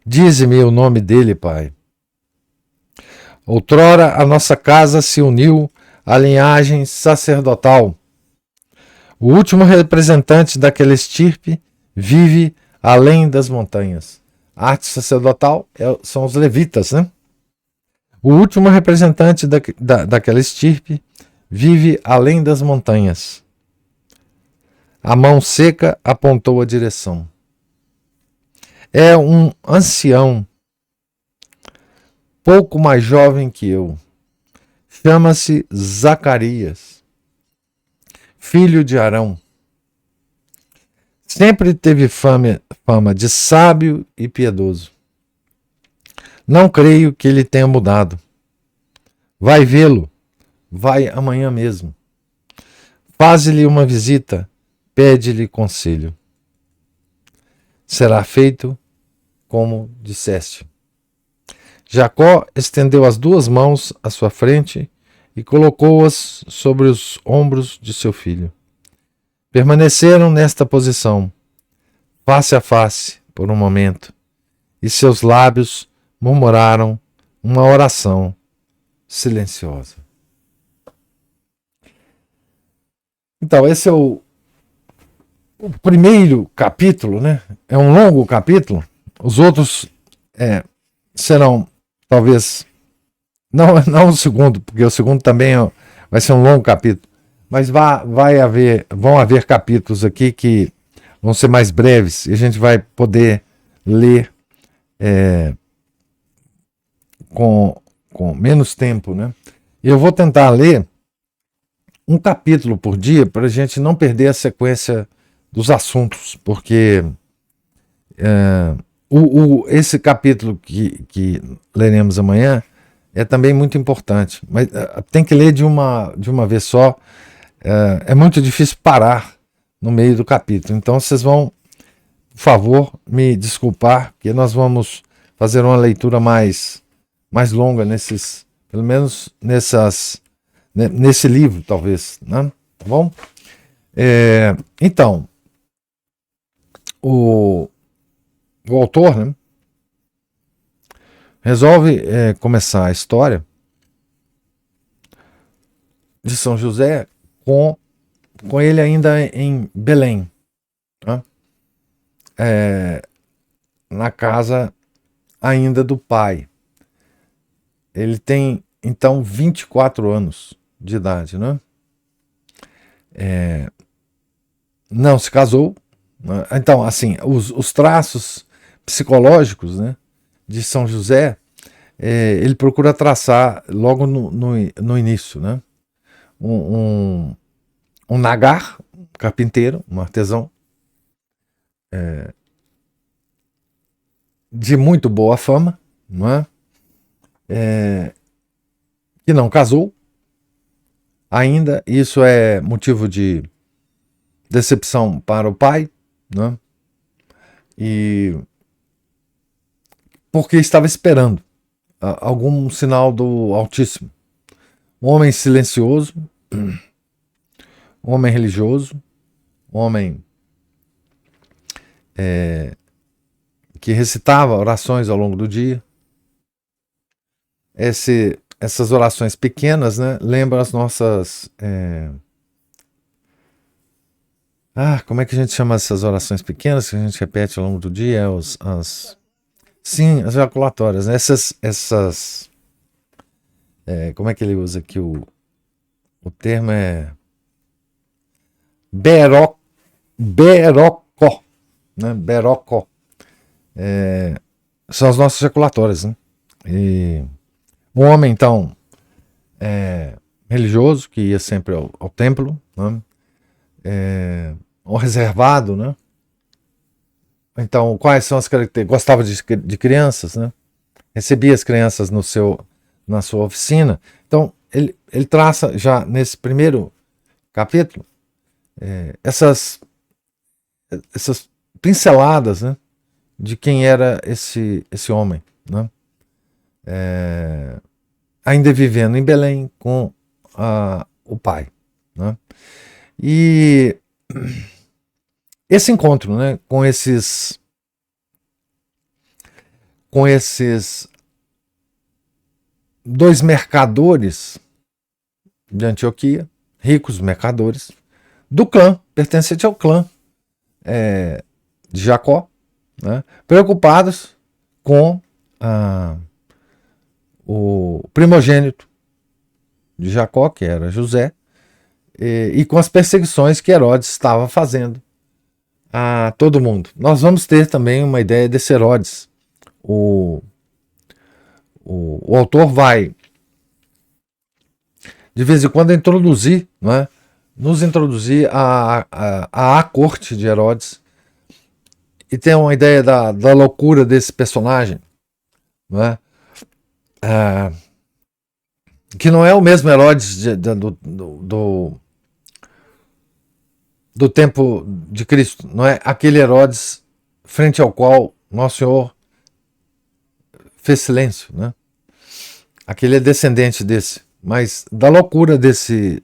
Dize-me o nome dele, pai. Outrora a nossa casa se uniu à linhagem sacerdotal. O último representante daquela estirpe vive além das montanhas. A arte sacerdotal são os levitas, né? O último representante daquela estirpe vive além das montanhas. A mão seca apontou a direção. É um ancião, pouco mais jovem que eu. Chama-se Zacarias, filho de Arão. Sempre teve fama de sábio e piedoso. Não creio que ele tenha mudado. Vai vê-lo, vai amanhã mesmo. Faze-lhe uma visita, pede-lhe conselho. Será feito como disseste. Jacó estendeu as duas mãos à sua frente e colocou-as sobre os ombros de seu filho. Permaneceram nesta posição, face a face, por um momento, e seus lábios murmuraram uma oração silenciosa. Então, esse é o primeiro capítulo, né? É um longo capítulo. Os outros serão, talvez, não o segundo, porque o segundo também vai ser um longo capítulo. Mas vão haver capítulos aqui que vão ser mais breves e a gente vai poder ler com menos tempo, né? E eu vou tentar ler um capítulo por dia para a gente não perder a sequência dos assuntos, porque esse capítulo que leremos amanhã é também muito importante, mas tem que ler de uma vez só. É muito difícil parar no meio do capítulo. Então vocês vão, por favor, me desculpar, que nós vamos fazer uma leitura mais mais longa pelo menos nesse livro, talvez, né? Tá bom? Então, o autor, né, resolve começar a história de São José com ele ainda em Belém, né? Na casa ainda do pai. Ele tem, então, 24 anos de idade, né? Não se casou, né? Então, assim, os traços psicológicos, né, de São José, ele procura traçar logo no início, né? Um nagar, um carpinteiro, um artesão, de muito boa fama, não é? Que não casou ainda. Isso é motivo de decepção para o pai, né? E porque estava esperando algum sinal do Altíssimo. Um homem silencioso, um homem religioso, um homem que recitava orações ao longo do dia. Essas orações pequenas, né, lembram as nossas... como é que a gente chama essas orações pequenas que a gente repete ao longo do dia? Sim, as ejaculatórias, né? Como é que ele usa aqui? O termo é berocó, né? Berocó. São as nossas ejaculatórias, né? E um homem, então, religioso, que ia sempre ao templo, né? Um reservado, né? Então, quais são as características? Gostava de crianças, né? Recebia as crianças na sua oficina. Então, ele traça já nesse primeiro capítulo essas pinceladas, né, de quem era esse homem, né? Ainda vivendo em Belém com o pai, né? E esse encontro, né, com esses dois mercadores de Antioquia, ricos mercadores, do clã, pertencente ao clã de Jacó, né, preocupados com o primogênito de Jacó, que era José, e com as perseguições que Herodes estava fazendo a todo mundo. Nós vamos ter também uma ideia desse Herodes. O autor vai, de vez em quando, introduzir, né, nos introduzir a corte de Herodes, e ter uma ideia da loucura desse personagem, né? Que não é o mesmo Herodes do tempo de Cristo, não é aquele Herodes frente ao qual Nosso Senhor fez silêncio, né? Aquele é descendente desse, mas da loucura desse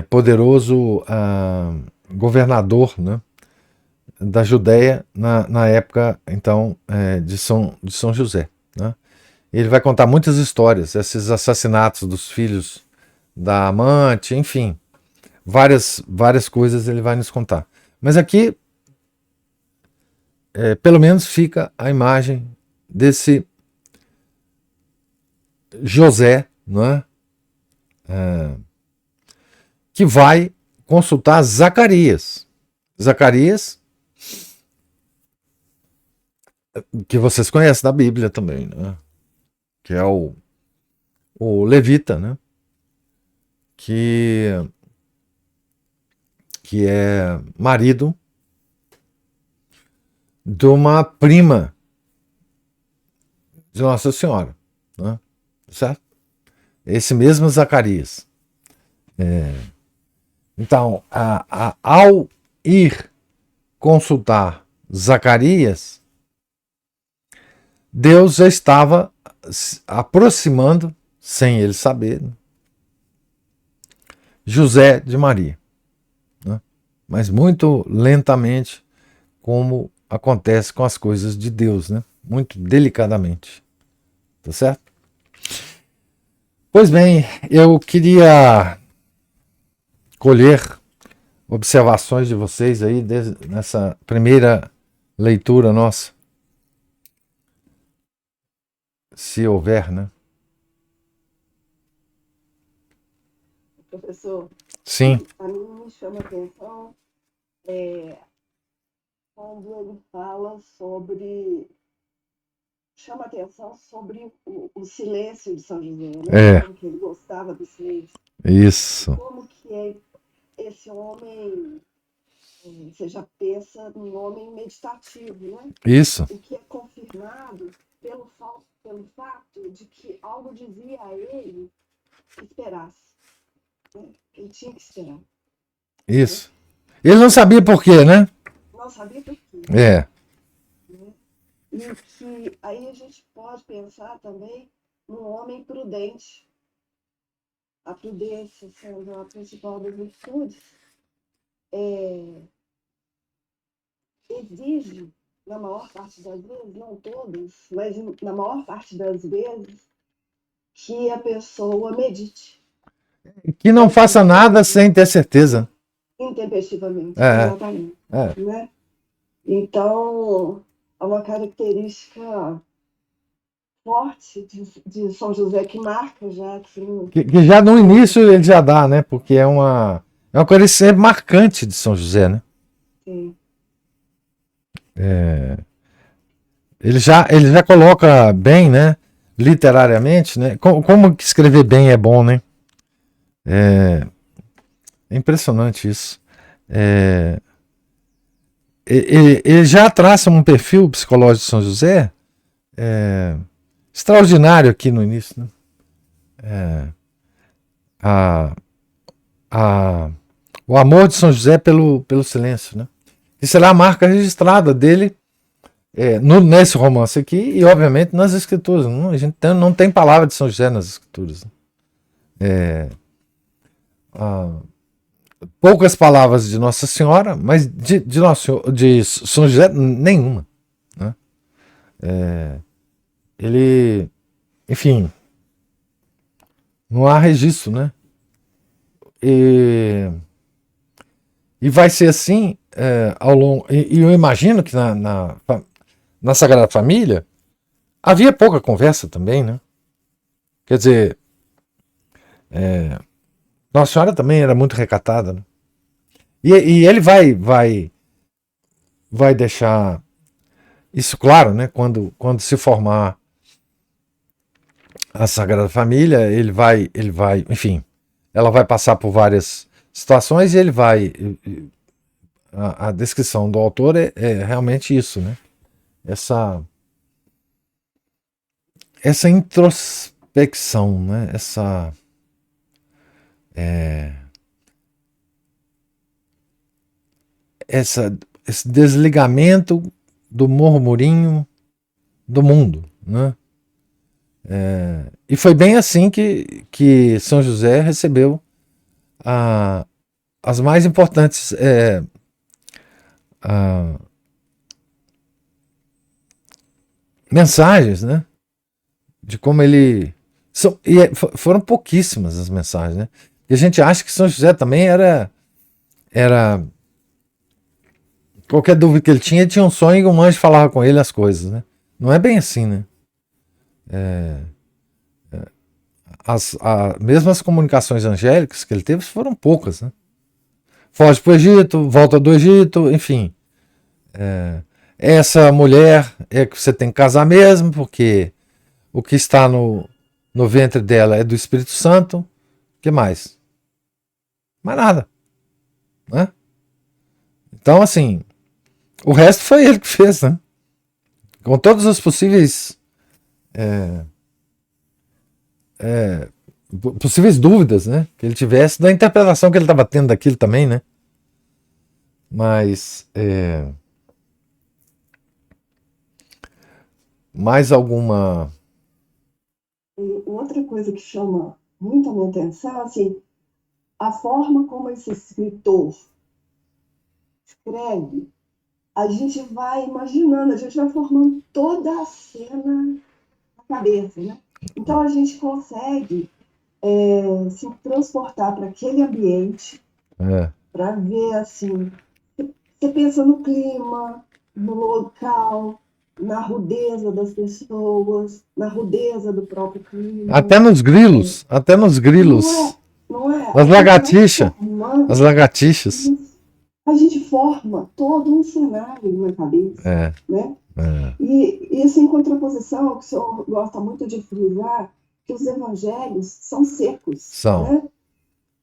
poderoso governador, né, da Judéia na época, então, de São José, né? Ele vai contar muitas histórias, esses assassinatos dos filhos da amante, enfim, várias coisas ele vai nos contar. Mas aqui, pelo menos, fica a imagem desse José, não é? Que vai consultar Zacarias. Zacarias, que vocês conhecem da Bíblia também, né? Que é o levita, né? Que é marido de uma prima de Nossa Senhora, né? Certo? Esse mesmo Zacarias. Então, ao ir consultar Zacarias, Deus já estava se aproximando, sem ele saber, né, José de Maria, né? Mas muito lentamente, como acontece com as coisas de Deus, né? Muito delicadamente, tá certo? Pois bem, eu queria colher observações de vocês aí nessa primeira leitura nossa, se houver, né? Professor, Sim. a mim me chama a atenção quando ele fala sobre. Chama a atenção sobre o silêncio de São José, né? É, Como que ele gostava do silêncio. E isso, como que é esse homem, você já pensa num homem meditativo, né? isso, O que é confirmado pelo fato de que algo dizia a ele que esperasse, né? Ele tinha que esperar, né? isso. Ele não sabia por quê, né? Não sabia por quê, É, né? E que aí a gente pode pensar também num homem prudente, a prudência sendo a principal das virtudes, exige, na maior parte das vezes, não todas, mas na maior parte das vezes, que a pessoa medite. que não Ou faça seja, nada sem ter certeza. intempestivamente, É, exatamente. é. Né? Então, é uma característica forte de São José que marca já assim, Que já no início ele já dá, né? Porque é uma coisa sempre marcante de São José, né? sim, Ele já coloca bem, né? Literariamente, né? Como que escrever bem é bom, né? É impressionante isso. É, ele já traça um perfil psicológico de São José extraordinário aqui no início, né? A, a, o amor de São José pelo silêncio, né? Que será a marca registrada dele nesse romance aqui e, obviamente, nas escrituras. Não, a gente não tem palavra de São José nas escrituras. Poucas palavras de Nossa Senhora, mas de São José, nenhuma. Né? Ele, enfim, não há registro, né? E, e vai ser assim ao longo. E eu imagino que na Sagrada Família havia pouca conversa também, né? Quer dizer, Nossa Senhora também era muito recatada, né? E ele vai deixar isso claro, né? Quando se formar a Sagrada Família, enfim, ela vai passar por várias situações e ele vai. A descrição do autor é realmente isso, né? Essa introspecção, né? Esse desligamento do murmurinho do mundo, né? E foi bem assim que São José recebeu as mais importantes mensagens, né? De como ele. Foram pouquíssimas as mensagens, né? E a gente acha que São José também era. Qualquer dúvida que ele tinha um sonho e um anjo falava com ele as coisas, né? Não é bem assim, né? Mesmo as comunicações angélicas que ele teve foram poucas, né? Foge para o Egito, volta do Egito, enfim. Essa mulher é que você tem que casar mesmo, porque o que está no ventre dela é do Espírito Santo. O que mais? Mais nada, né? Então, assim, o resto foi ele que fez, né? Com todas as possíveis dúvidas, né? Que ele tivesse da interpretação que ele estava tendo daquilo também, né? Mas Mais alguma? E outra coisa que chama muito a minha atenção, assim, a forma como esse escritor escreve, a gente vai imaginando, a gente vai formando toda a cena na cabeça, né? Então a gente consegue se transportar para aquele ambiente, É. para ver assim, você pensa no clima, no local, na rudeza das pessoas, na rudeza do próprio clima. Até nos grilos, até nos Não é, grilos. não é? As A gente vai lagartixas. As formando, lagartixas. a gente forma todo um cenário na cabeça, É, né? é. E isso em contraposição, que o senhor gosta muito de frisar, que os evangelhos são secos, São. né?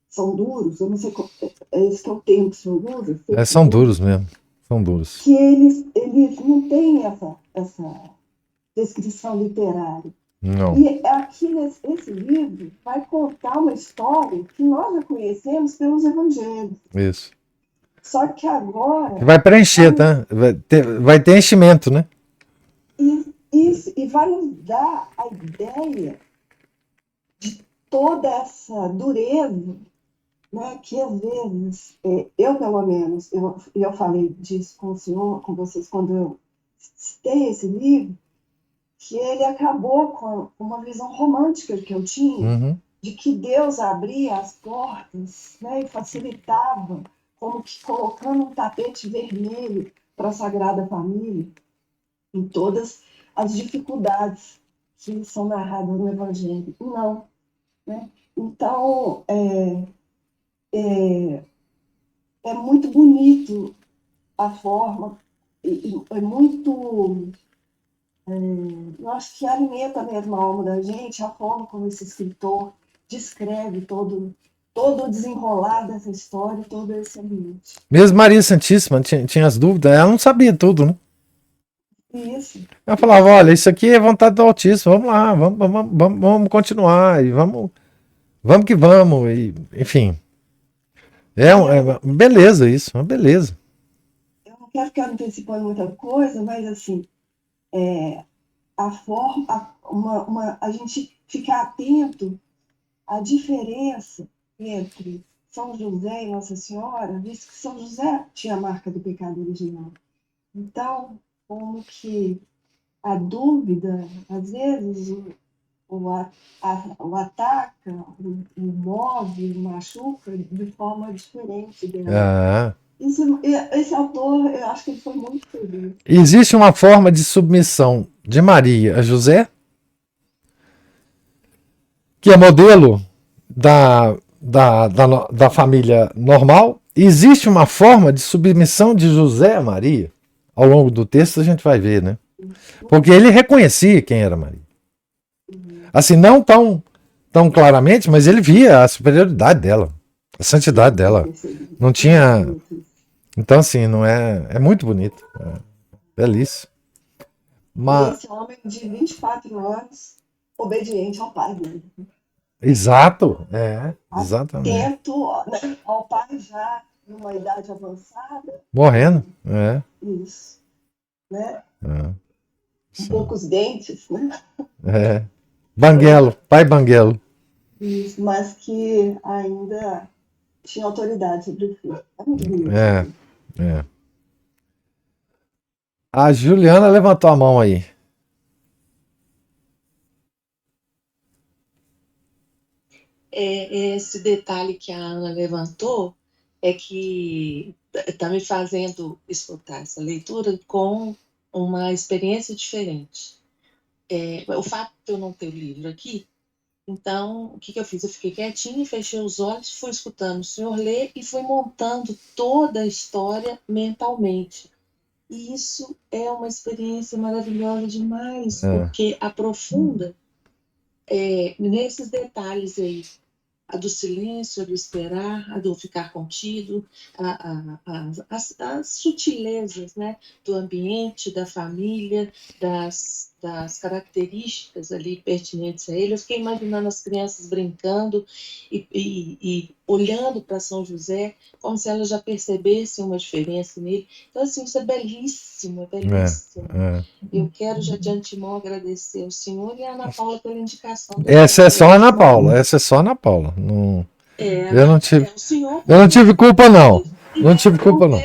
São duros, eu não sei qual, é esse que é o termo que o senhor usa, É, seco, são duro, duros mesmo. São duros. que eles não têm essa descrição literária. Não. E aqui esse livro vai contar uma história que nós já conhecemos pelos evangelhos. Isso. Só que agora Vai preencher, vai, tá? Vai ter enchimento, né? e vai nos dar a ideia de toda essa dureza, né, que às vezes, eu pelo menos, eu falei disso com o senhor, com vocês, quando eu citei esse livro, que ele acabou com uma visão romântica que eu tinha, Uhum. de que Deus abria as portas, né, e facilitava, como que colocando um tapete vermelho para a Sagrada Família, em todas as dificuldades que são narradas no Evangelho. Não, né? Então, é muito bonito a forma, e é muito. Eu acho que alimenta mesmo a alma da gente, a forma como esse escritor descreve todo o desenrolar dessa história, todo esse ambiente. Mesmo Maria Santíssima tinha as dúvidas, ela não sabia tudo, né? Isso, Ela falava, isso. olha, isso aqui é vontade do Altíssimo, vamos lá, vamos continuar, e vamos que vamos, e, enfim. Beleza isso, uma beleza. Eu não quero ficar antecipando muita coisa, mas assim, a forma, a gente ficar atento à diferença entre São José e Nossa Senhora, visto que São José tinha a marca do pecado original. Então, como que a dúvida, às vezes, o ataca, o move, o machuca de forma diferente dela. Ah, Esse autor, eu acho que ele foi muito feliz. existe uma forma de submissão de Maria a José, que é modelo da família normal. Existe uma forma de submissão de José a Maria. Ao longo do texto a gente vai ver, né? Porque ele reconhecia quem era Maria. Assim, não tão claramente, mas ele via a superioridade dela, a santidade Sim, eu dela. percebi. Não Muito tinha. bonito isso. Então, assim, não é. É muito bonito. É belíssimo. E Mas, esse homem de 24 anos, obediente ao pai dele. exato. Exatamente. Atento, né, ao pai já numa idade avançada. Morrendo. É. Isso, né? É. Com Isso. poucos dentes, né? É. Banguelo. Pai Banguelo. Isso, mas que ainda tinha autoridade sobre o filho. É muito bonito esse É. livro. É. A Juliana levantou a mão aí. Esse detalhe que a Ana levantou é que está me fazendo escutar essa leitura com uma experiência diferente. O fato de eu não ter o livro aqui, então, o que eu fiz? Eu fiquei quietinha, fechei os olhos, fui escutando o senhor ler e fui montando toda a história mentalmente. E isso é uma experiência maravilhosa demais, É. porque aprofunda nesses detalhes aí, a do silêncio, a do esperar, a do ficar contido, as sutilezas, né, do ambiente, da família, das das características ali pertinentes a ele, eu fiquei imaginando as crianças brincando e olhando para São José, como se elas já percebessem uma diferença nele. Então, assim, isso é belíssimo, é belíssimo. Eu quero já de antemão agradecer ao senhor e a Ana Paula pela indicação. Essa é só a Ana Paula, essa é só a Ana Paula. Não, eu não tive, o senhor eu não tive culpa, não. Não tive culpa, não.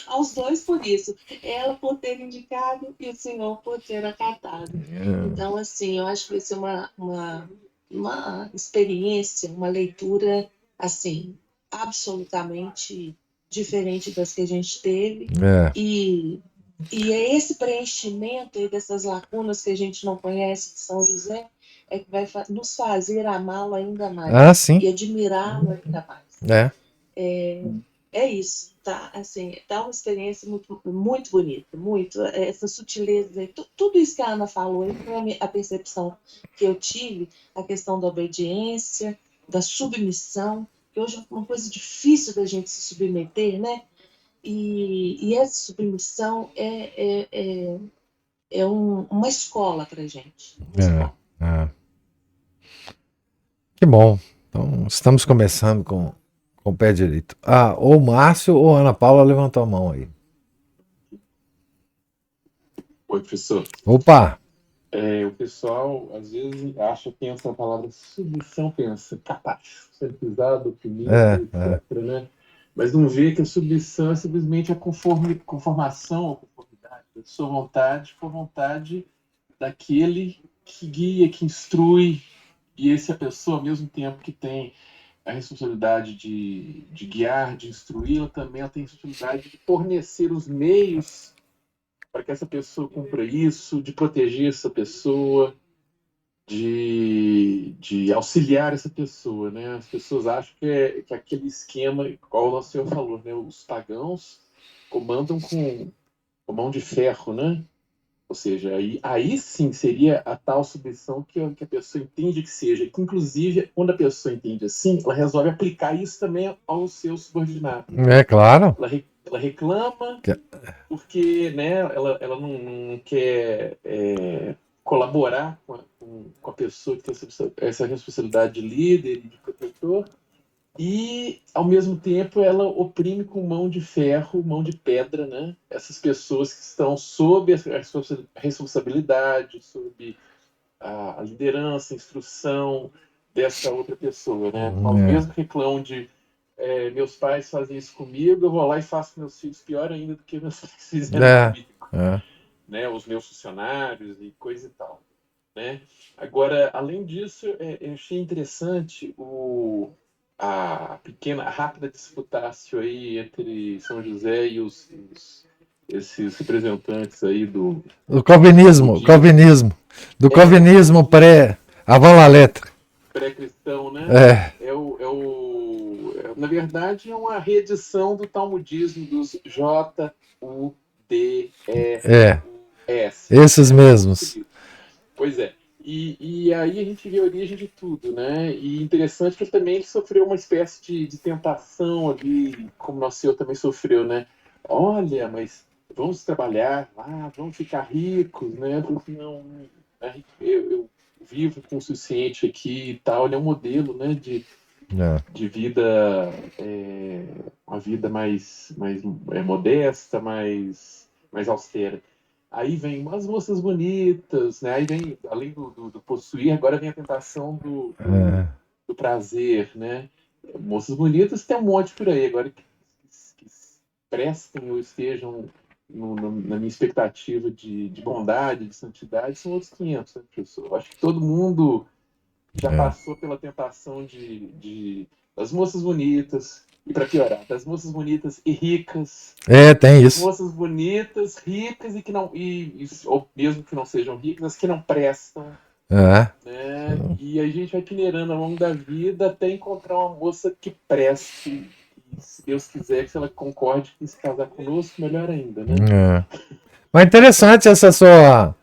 Aos dois por isso. Ela por ter indicado e o senhor por ter acatado. Então, assim, eu acho que vai ser uma experiência, uma leitura, assim, absolutamente diferente das que a gente teve. E é esse preenchimento aí dessas lacunas que a gente não conhece de São José é que vai nos fazer amá-lo ainda mais. Sim. E admirá-lo ainda mais. É isso, tá? Assim, tá uma experiência muito, muito bonita, muito. Essa sutileza, tudo isso que a Ana falou, foi a percepção que eu tive, a questão da obediência, da submissão, que hoje é uma coisa difícil da gente se submeter, né? E essa submissão é uma escola para gente. Que bom. Então, estamos começando com o pé direito. Ou Márcio ou Ana Paula levantou a mão aí. Oi, professor. Opa! O pessoal, às vezes, acha que essa palavra submissão, pensa, capaz, centralizado, oprimido, etc., né? Mas não vê que a submissão é simplesmente a conformação, a conformidade da sua vontade com a vontade daquele que guia, que instrui, e essa pessoa, ao mesmo tempo que tem a responsabilidade de guiar, de instruir, ela também tem a responsabilidade de fornecer os meios para que essa pessoa cumpra isso, de proteger essa pessoa, de auxiliar essa pessoa, né? As pessoas acham que aquele esquema, igual o nosso Senhor falou, né? Os pagãos comandam com mão de ferro, né? Ou seja, aí sim seria a tal submissão que a pessoa entende que seja. Que, inclusive, quando a pessoa entende assim, ela resolve aplicar isso também ao seu subordinado. É claro. Ela reclama porque, né, ela não quer colaborar com a pessoa que tem essa responsabilidade de líder e de protetor, e, ao mesmo tempo, ela oprime com mão de ferro, mão de pedra, né, essas pessoas que estão sob a responsabilidade, sob a liderança, a instrução dessa outra pessoa, né? Nós mesmos reclamam de meus pais fazem isso comigo, eu vou lá e faço com meus filhos pior ainda do que meus pais fizeram comigo. Né? Os meus funcionários e coisa e tal. Né? Agora, além disso, eu achei interessante a rápida disputácio aí entre São José e esses representantes aí do calvinismo, do calvinismo avant la lettre. Pré-cristão, né? Na verdade, é uma reedição do talmudismo dos J-U-D-E-S. Esses mesmos. Pois é. E aí a gente vê a origem de tudo, né? E interessante que ele sofreu uma espécie de tentação ali, como nosso Senhor também sofreu, né? Olha, mas vamos trabalhar lá, vamos ficar ricos, né? Porque não, eu vivo com o suficiente aqui e tal. Ele é um modelo, né? De vida, uma vida mais modesta, mais austera. Aí vem umas moças bonitas, né? Aí vem, além do possuir, agora vem a tentação do prazer, né? Moças bonitas tem um monte por aí, agora que prestem ou estejam na minha expectativa de bondade, de santidade, são outros 500, né, professor? Acho que todo mundo já passou pela tentação das moças bonitas, e para piorar, das moças bonitas e ricas. Tem isso. Moças bonitas, ricas e que não, ou mesmo que não sejam ricas, as que não prestam. Né? E a gente vai peneirando ao longo da vida até encontrar uma moça que preste. E, se Deus quiser, que se ela concorde em se casar conosco, melhor ainda, né? Mas interessante essa sua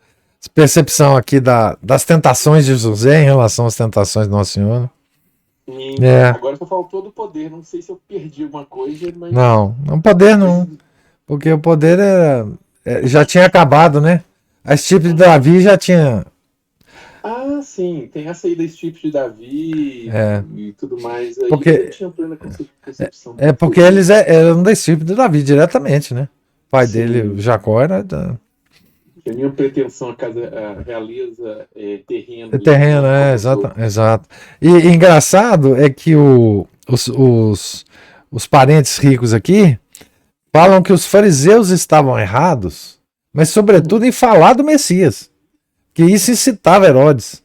percepção aqui das tentações de José em relação às tentações do Nosso Senhor. Agora só faltou do poder. Não sei se eu perdi alguma coisa, mas... Não, poder não. Porque o poder já tinha acabado, né? A estirpe de Davi já tinha. Ah, sim, tem a saída estirpe de Davi É, e tudo mais. Aí eu não porque, tinha plena concepção do é que porque seria. eles eram da estirpe de Davi diretamente, né? O pai dele, o Sim, Jacó, era a minha pretensão, a realeza terrena ali, terreno, né? Como um todo. exato. E engraçado é que os parentes ricos aqui falam que os fariseus estavam errados, mas sobretudo Uhum. em falar do Messias, que isso incitava Herodes.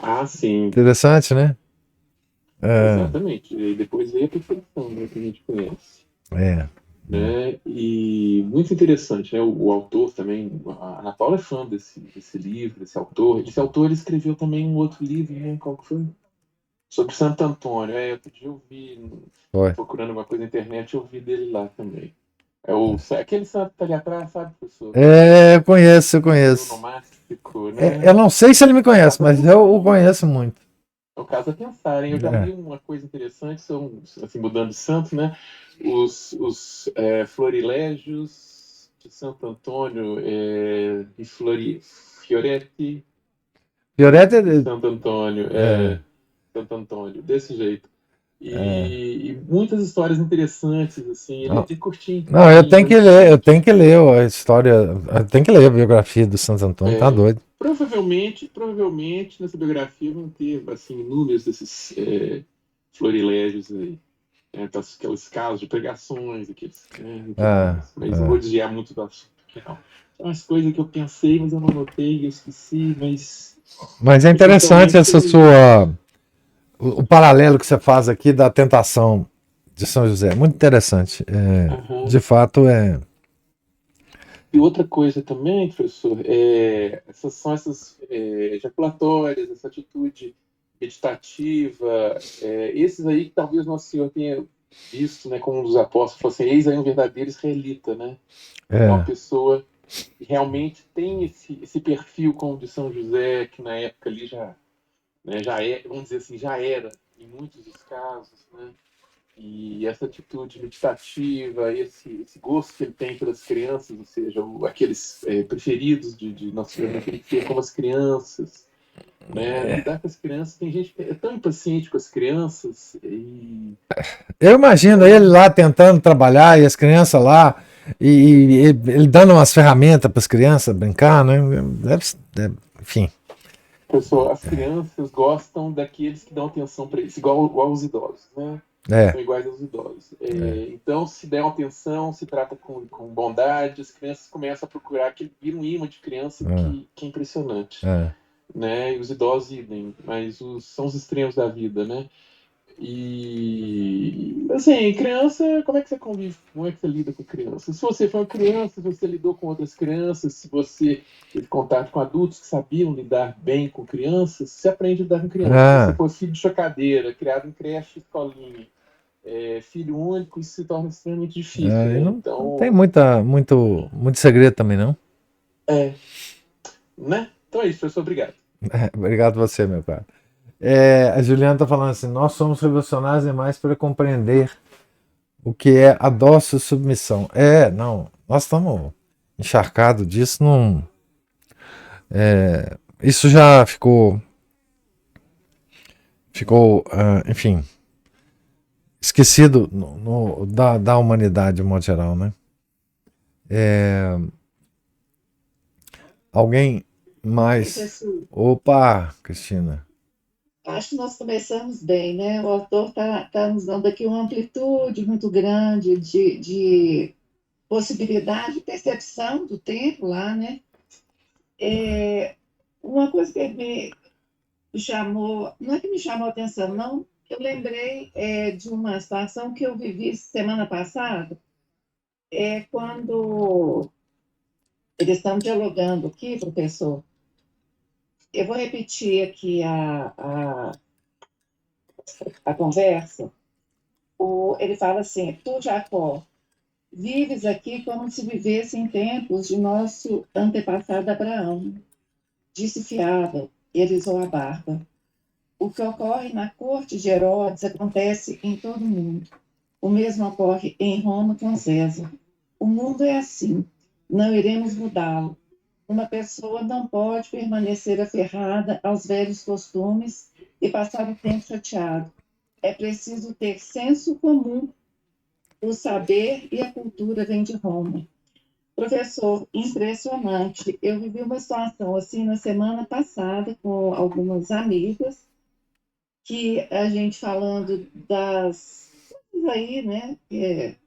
Ah, sim, Interessante, né? É, exatamente. E depois veio a perfeição, né, que a gente conhece. é. Né? E muito interessante, né? O autor também, a Ana Paula é fã desse livro, desse autor. Esse autor ele escreveu também um outro livro, né? Qual que foi? Sobre Santo Antônio. Outro dia eu vi, Foi. procurando uma coisa na internet, eu vi dele lá também. Aquele santo que tá ali atrás, sabe, professor? Eu conheço, eu conheço. Onomástico, Eu né? não sei se ele me conhece, Caso a mas eu o pensar, conheço muito. é o caso a pensar, hein? Eu já É. li uma coisa interessante, são, assim, mudando de santo, né? Os florilégios de Santo Antônio e Fioretti de Fioretti, Santo Antônio, é, Santo Antônio, desse jeito. é, E muitas histórias interessantes, assim, ele não, é curtinho não, eu também, tenho mas que ler, eu assim, tenho que ler a história, eu tenho que ler a biografia do Santo Antônio, tá é, doido. provavelmente nessa biografia vão ter, assim, inúmeros desses florilégios aí. Aqueles casos de pregações, aqueles, né, e tudo É, mais. Mas não vou é. desviar muito do assunto, porque não. São as coisas que eu pensei, mas eu não anotei, eu esqueci, mas Mas é interessante essencialmente essa seria isso. sua, o paralelo que você faz aqui da tentação de São José, muito interessante. Aham. De fato, E outra coisa também, professor, essas são essas ejaculatórias, essa atitude meditativa, esses aí que talvez Nosso Senhor tenha visto, né, como um dos apóstolos, falou assim, eis aí um verdadeiro israelita, né? É uma é, pessoa que realmente tem esse perfil como de São José, que na época ali já, né, vamos dizer assim, já era, em muitos dos casos, né? E essa atitude meditativa, esse gosto que ele tem pelas crianças, ou seja, aqueles preferidos de Nosso Senhor na periferia, como as crianças, né? Lidar com as crianças, tem gente que é tão impaciente com as crianças e eu imagino ele né? lá tentando trabalhar e as crianças lá, e ele dando umas ferramentas para as crianças brincar, né? Enfim. Pessoal, as crianças gostam daqueles que dão atenção para eles, igual aos idosos, né? É, São iguais aos idosos. Então, se der uma atenção, se trata com bondade, as crianças começam a procurar, que vira um imã de criança é, que é impressionante, é. né? E os idosos idem, mas são os extremos da vida, né? E assim, criança, como é que você convive? Como é que você lida com criança? Se você foi uma criança, se você lidou com outras crianças, se você teve contato com adultos que sabiam lidar bem com crianças, você aprende a lidar com crianças. Se você É, for filho de chocadeira, criado em creche, escolinha, filho único, isso se torna extremamente difícil, e né? não tem Então, muito segredo também, não. né? Então é isso, professor, obrigado. Obrigado você, meu cara. A Juliana está falando assim: nós somos revolucionários demais para compreender o que é a dócil submissão. Não, nós estamos encharcados disso, não. Isso já ficou, enfim, esquecido da humanidade, de modo geral, né? Alguém mais? Professor, Opa, Cristina. acho que nós começamos bem, né? O autor está nos dando aqui uma amplitude muito grande de possibilidade de percepção do tempo lá, né? Uma coisa que me chamou, não é que me chamou a atenção, não, eu lembrei de uma situação que eu vivi semana passada, quando eles estão dialogando aqui, professor. Eu vou repetir aqui a conversa. Ele fala assim: tu, Jacó, vives aqui como se vivesse em tempos de nosso antepassado Abraão. Disse fiável, e erizou a barba. O que ocorre na corte de Herodes acontece em todo o mundo. O mesmo ocorre em Roma com César. O mundo é assim. não iremos mudá-lo. Uma pessoa não pode permanecer aferrada aos velhos costumes e passar o tempo chateado. É preciso ter senso comum. O saber e a cultura vêm de Roma. Professor, impressionante. Eu vivi uma situação assim na semana passada com algumas amigas, que a gente falando das coisas aí, né,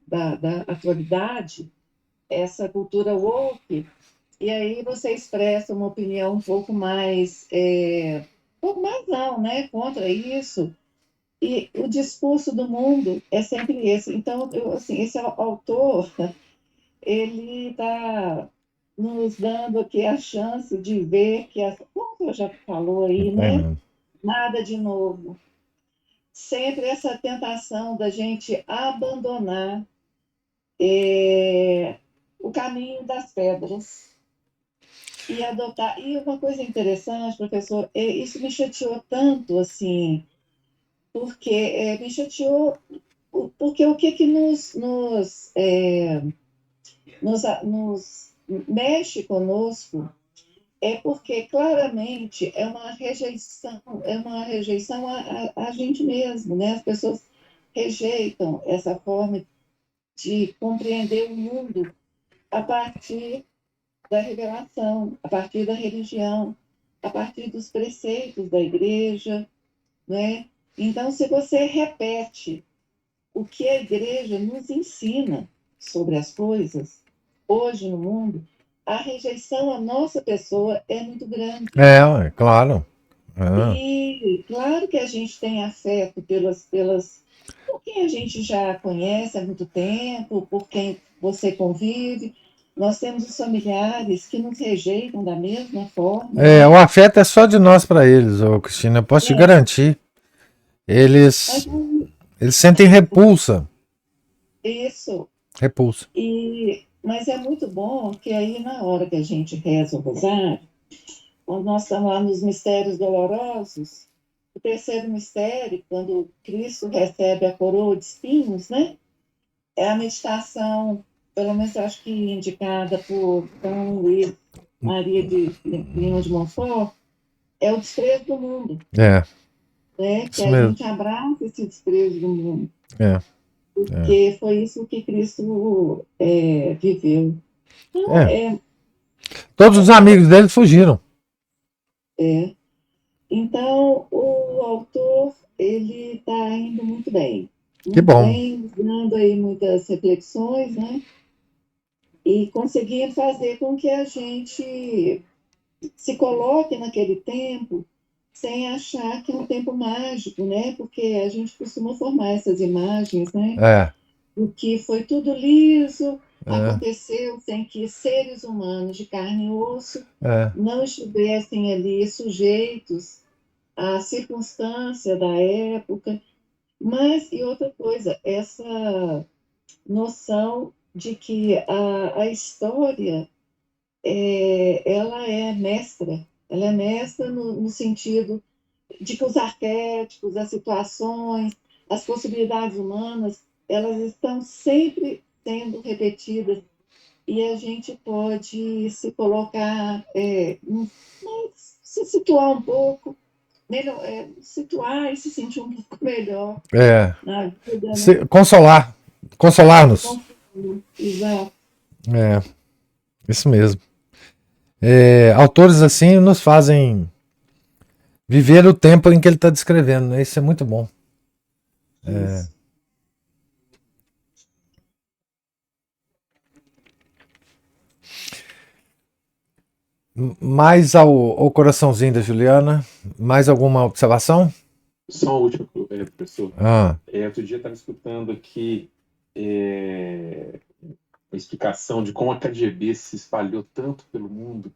da atualidade, essa cultura woke, e aí você expressa uma opinião um pouco mais não, né, contra isso, e o discurso do mundo é sempre esse. Então, assim, esse autor, ele está nos dando aqui a chance de ver que, como você já falou Não aí, tem, né, não. nada de novo. Sempre essa tentação da gente abandonar o caminho das pedras e adotar. E uma coisa interessante, professor, isso me chateou tanto, assim, porque me chateou, porque o que nos mexe conosco é porque claramente é uma rejeição a gente mesmo, né? As pessoas rejeitam essa forma de compreender o mundo a partir da revelação, a partir da religião, a partir dos preceitos da igreja, né? Então, se você repete o que a igreja nos ensina sobre as coisas, hoje no mundo, a rejeição à nossa pessoa é muito grande. Ué, claro. Ah, E claro que a gente tem afeto por quem a gente já conhece há muito tempo, por quem você convive. Nós temos os familiares que nos rejeitam da mesma forma, o né? afeto é só de nós para eles, ô Cristina. Eu posso te É, garantir. mas Eles, eles sentem repulsa. isso. Repulsa. Mas é muito bom que aí na hora que a gente reza o rosário, quando nós estamos lá nos mistérios dolorosos, o terceiro mistério, quando Cristo recebe a coroa de espinhos, né? É a meditação, pelo menos eu acho que indicada por São Luís Maria de Lima de Montfort, é o desprezo do mundo, É, né? Que isso a mesmo. gente abraça esse desprezo do mundo, É, é, porque foi isso que Cristo viveu. Então, é. Todos os amigos dele fugiram. é. Então, o autor, ele está indo Que muito bom. bem, dando aí muitas reflexões, né? E conseguindo fazer com que a gente se coloque naquele tempo sem achar que é um tempo mágico, né? Porque a gente costuma formar essas imagens, né? É, O que foi tudo liso, é, aconteceu sem que seres humanos de carne e osso é. não estivessem ali sujeitos à circunstância da época. Mas, e outra coisa, essa noção de que a história ela é mestra no sentido de que os arquétipos, as situações, as possibilidades humanas, elas estão sempre sendo repetidas e a gente pode se colocar, se situar um pouco, melhor, situar e se sentir um pouco melhor É. na vida, né? Consolar. Consolar-nos. Exato. É, isso mesmo. Autores assim nos fazem viver o tempo em que ele está descrevendo, né? Isso é muito bom. Isso. Mais ao coraçãozinho da Juliana, mais alguma observação? Só uma última, professor. Ah, Outro dia eu estava escutando aqui a explicação de como a KGB se espalhou tanto pelo mundo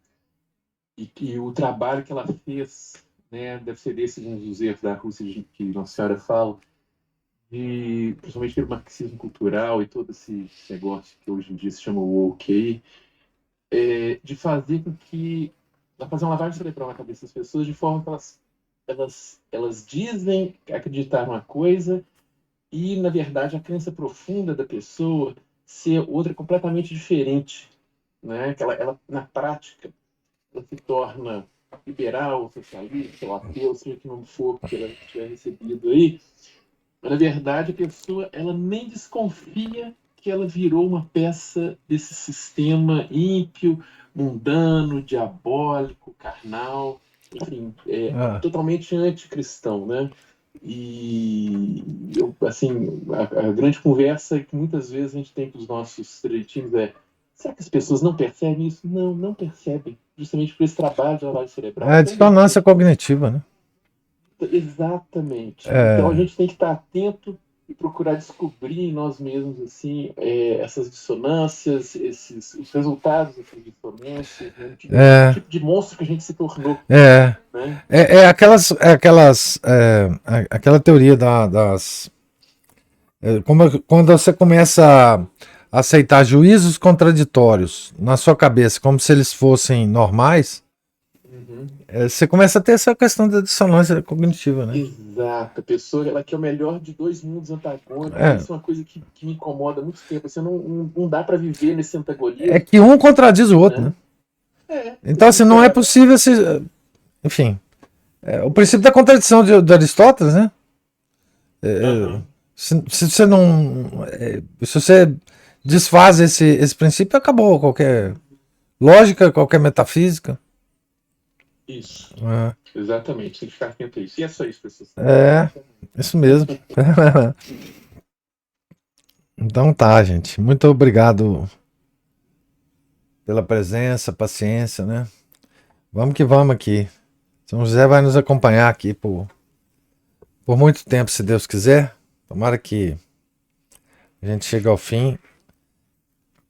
e que o trabalho que ela fez, né, deve ser desse um dos erros da Rússia que Nossa Senhora fala, principalmente pelo marxismo cultural e todo esse negócio que hoje em dia se chama woke, de fazer com que ela fazer uma lavagem cerebral na cabeça das pessoas de forma que elas dizem acreditar numa coisa e, na verdade, a crença profunda da pessoa ser outra completamente diferente. né? Que ela, na prática, ela se torna liberal, socialista, ou ateu, seja que não for que ela tiver recebido aí, mas, na verdade, a pessoa ela nem desconfia que ela virou uma peça desse sistema ímpio, mundano, diabólico, carnal, enfim, Ah, totalmente anticristão, né? E eu, assim, a grande conversa que muitas vezes a gente tem com os nossos direitinhos é: será que as pessoas não percebem isso? Não, não percebem. Justamente por esse trabalho de lavagem cerebral é tão bem dissonância feito. cognitiva, né? Exatamente. Então a É, gente tem que estar atento e procurar descobrir em nós mesmos assim essas dissonâncias, os resultados dessas dissonâncias, né? Que é, tipo de monstro que a gente se tornou, é, né? aquela teoria das. Quando você começa a aceitar juízos contraditórios na sua cabeça, como se eles fossem normais, Uhum. você começa a ter essa questão da dissonância cognitiva, né? Exato. A pessoa ela quer o melhor de dois mundos antagônicos. É, Isso é uma coisa que me incomoda há muito tempo. Assim, não dá para viver nesse é antagonismo, que um contradiz o outro, né? né? Você Então, assim, não é fica. possível se. Enfim, o princípio da contradição de Aristóteles, né? Aham. Se você não. Se você desfaz esse princípio, acabou qualquer lógica, qualquer metafísica. Isso. É, Exatamente. Tem que ficar atento a isso. E é só isso, pessoal. é isso mesmo. Então tá, gente. Muito obrigado pela presença, paciência, né? Vamos que vamos aqui. São José vai nos acompanhar aqui por muito tempo, se Deus quiser. Tomara que a gente chegue ao fim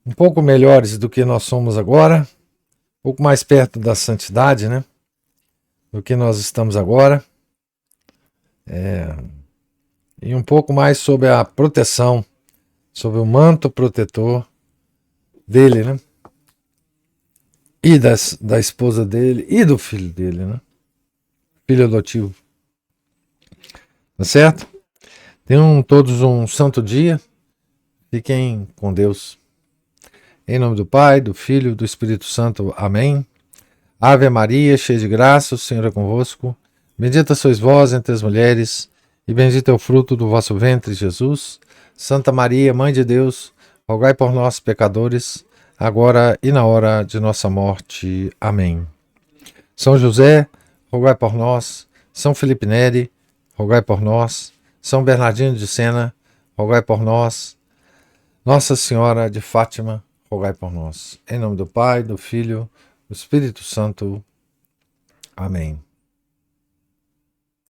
um pouco melhores do que nós somos agora, um pouco mais perto da santidade, né? Do que nós estamos agora. E um pouco mais sobre a proteção, sobre o manto protetor dele, né? E da esposa dele e do filho dele, né? Filho adotivo. Tá certo? Tenham todos um santo dia. Fiquem com Deus. Em nome do Pai, do Filho e do Espírito Santo. Amém. Ave Maria, cheia de graça, o Senhor é convosco. Bendita sois vós entre as mulheres, e bendito é o fruto do vosso ventre, Jesus. Santa Maria, Mãe de Deus, rogai por nós, pecadores, agora e na hora de nossa morte. Amém. São José, rogai por nós. São Felipe Neri, rogai por nós. São Bernardino de Sena, rogai por nós. Nossa Senhora de Fátima, rogai por nós. Em nome do Pai, do Filho, do Espírito Santo. Amém.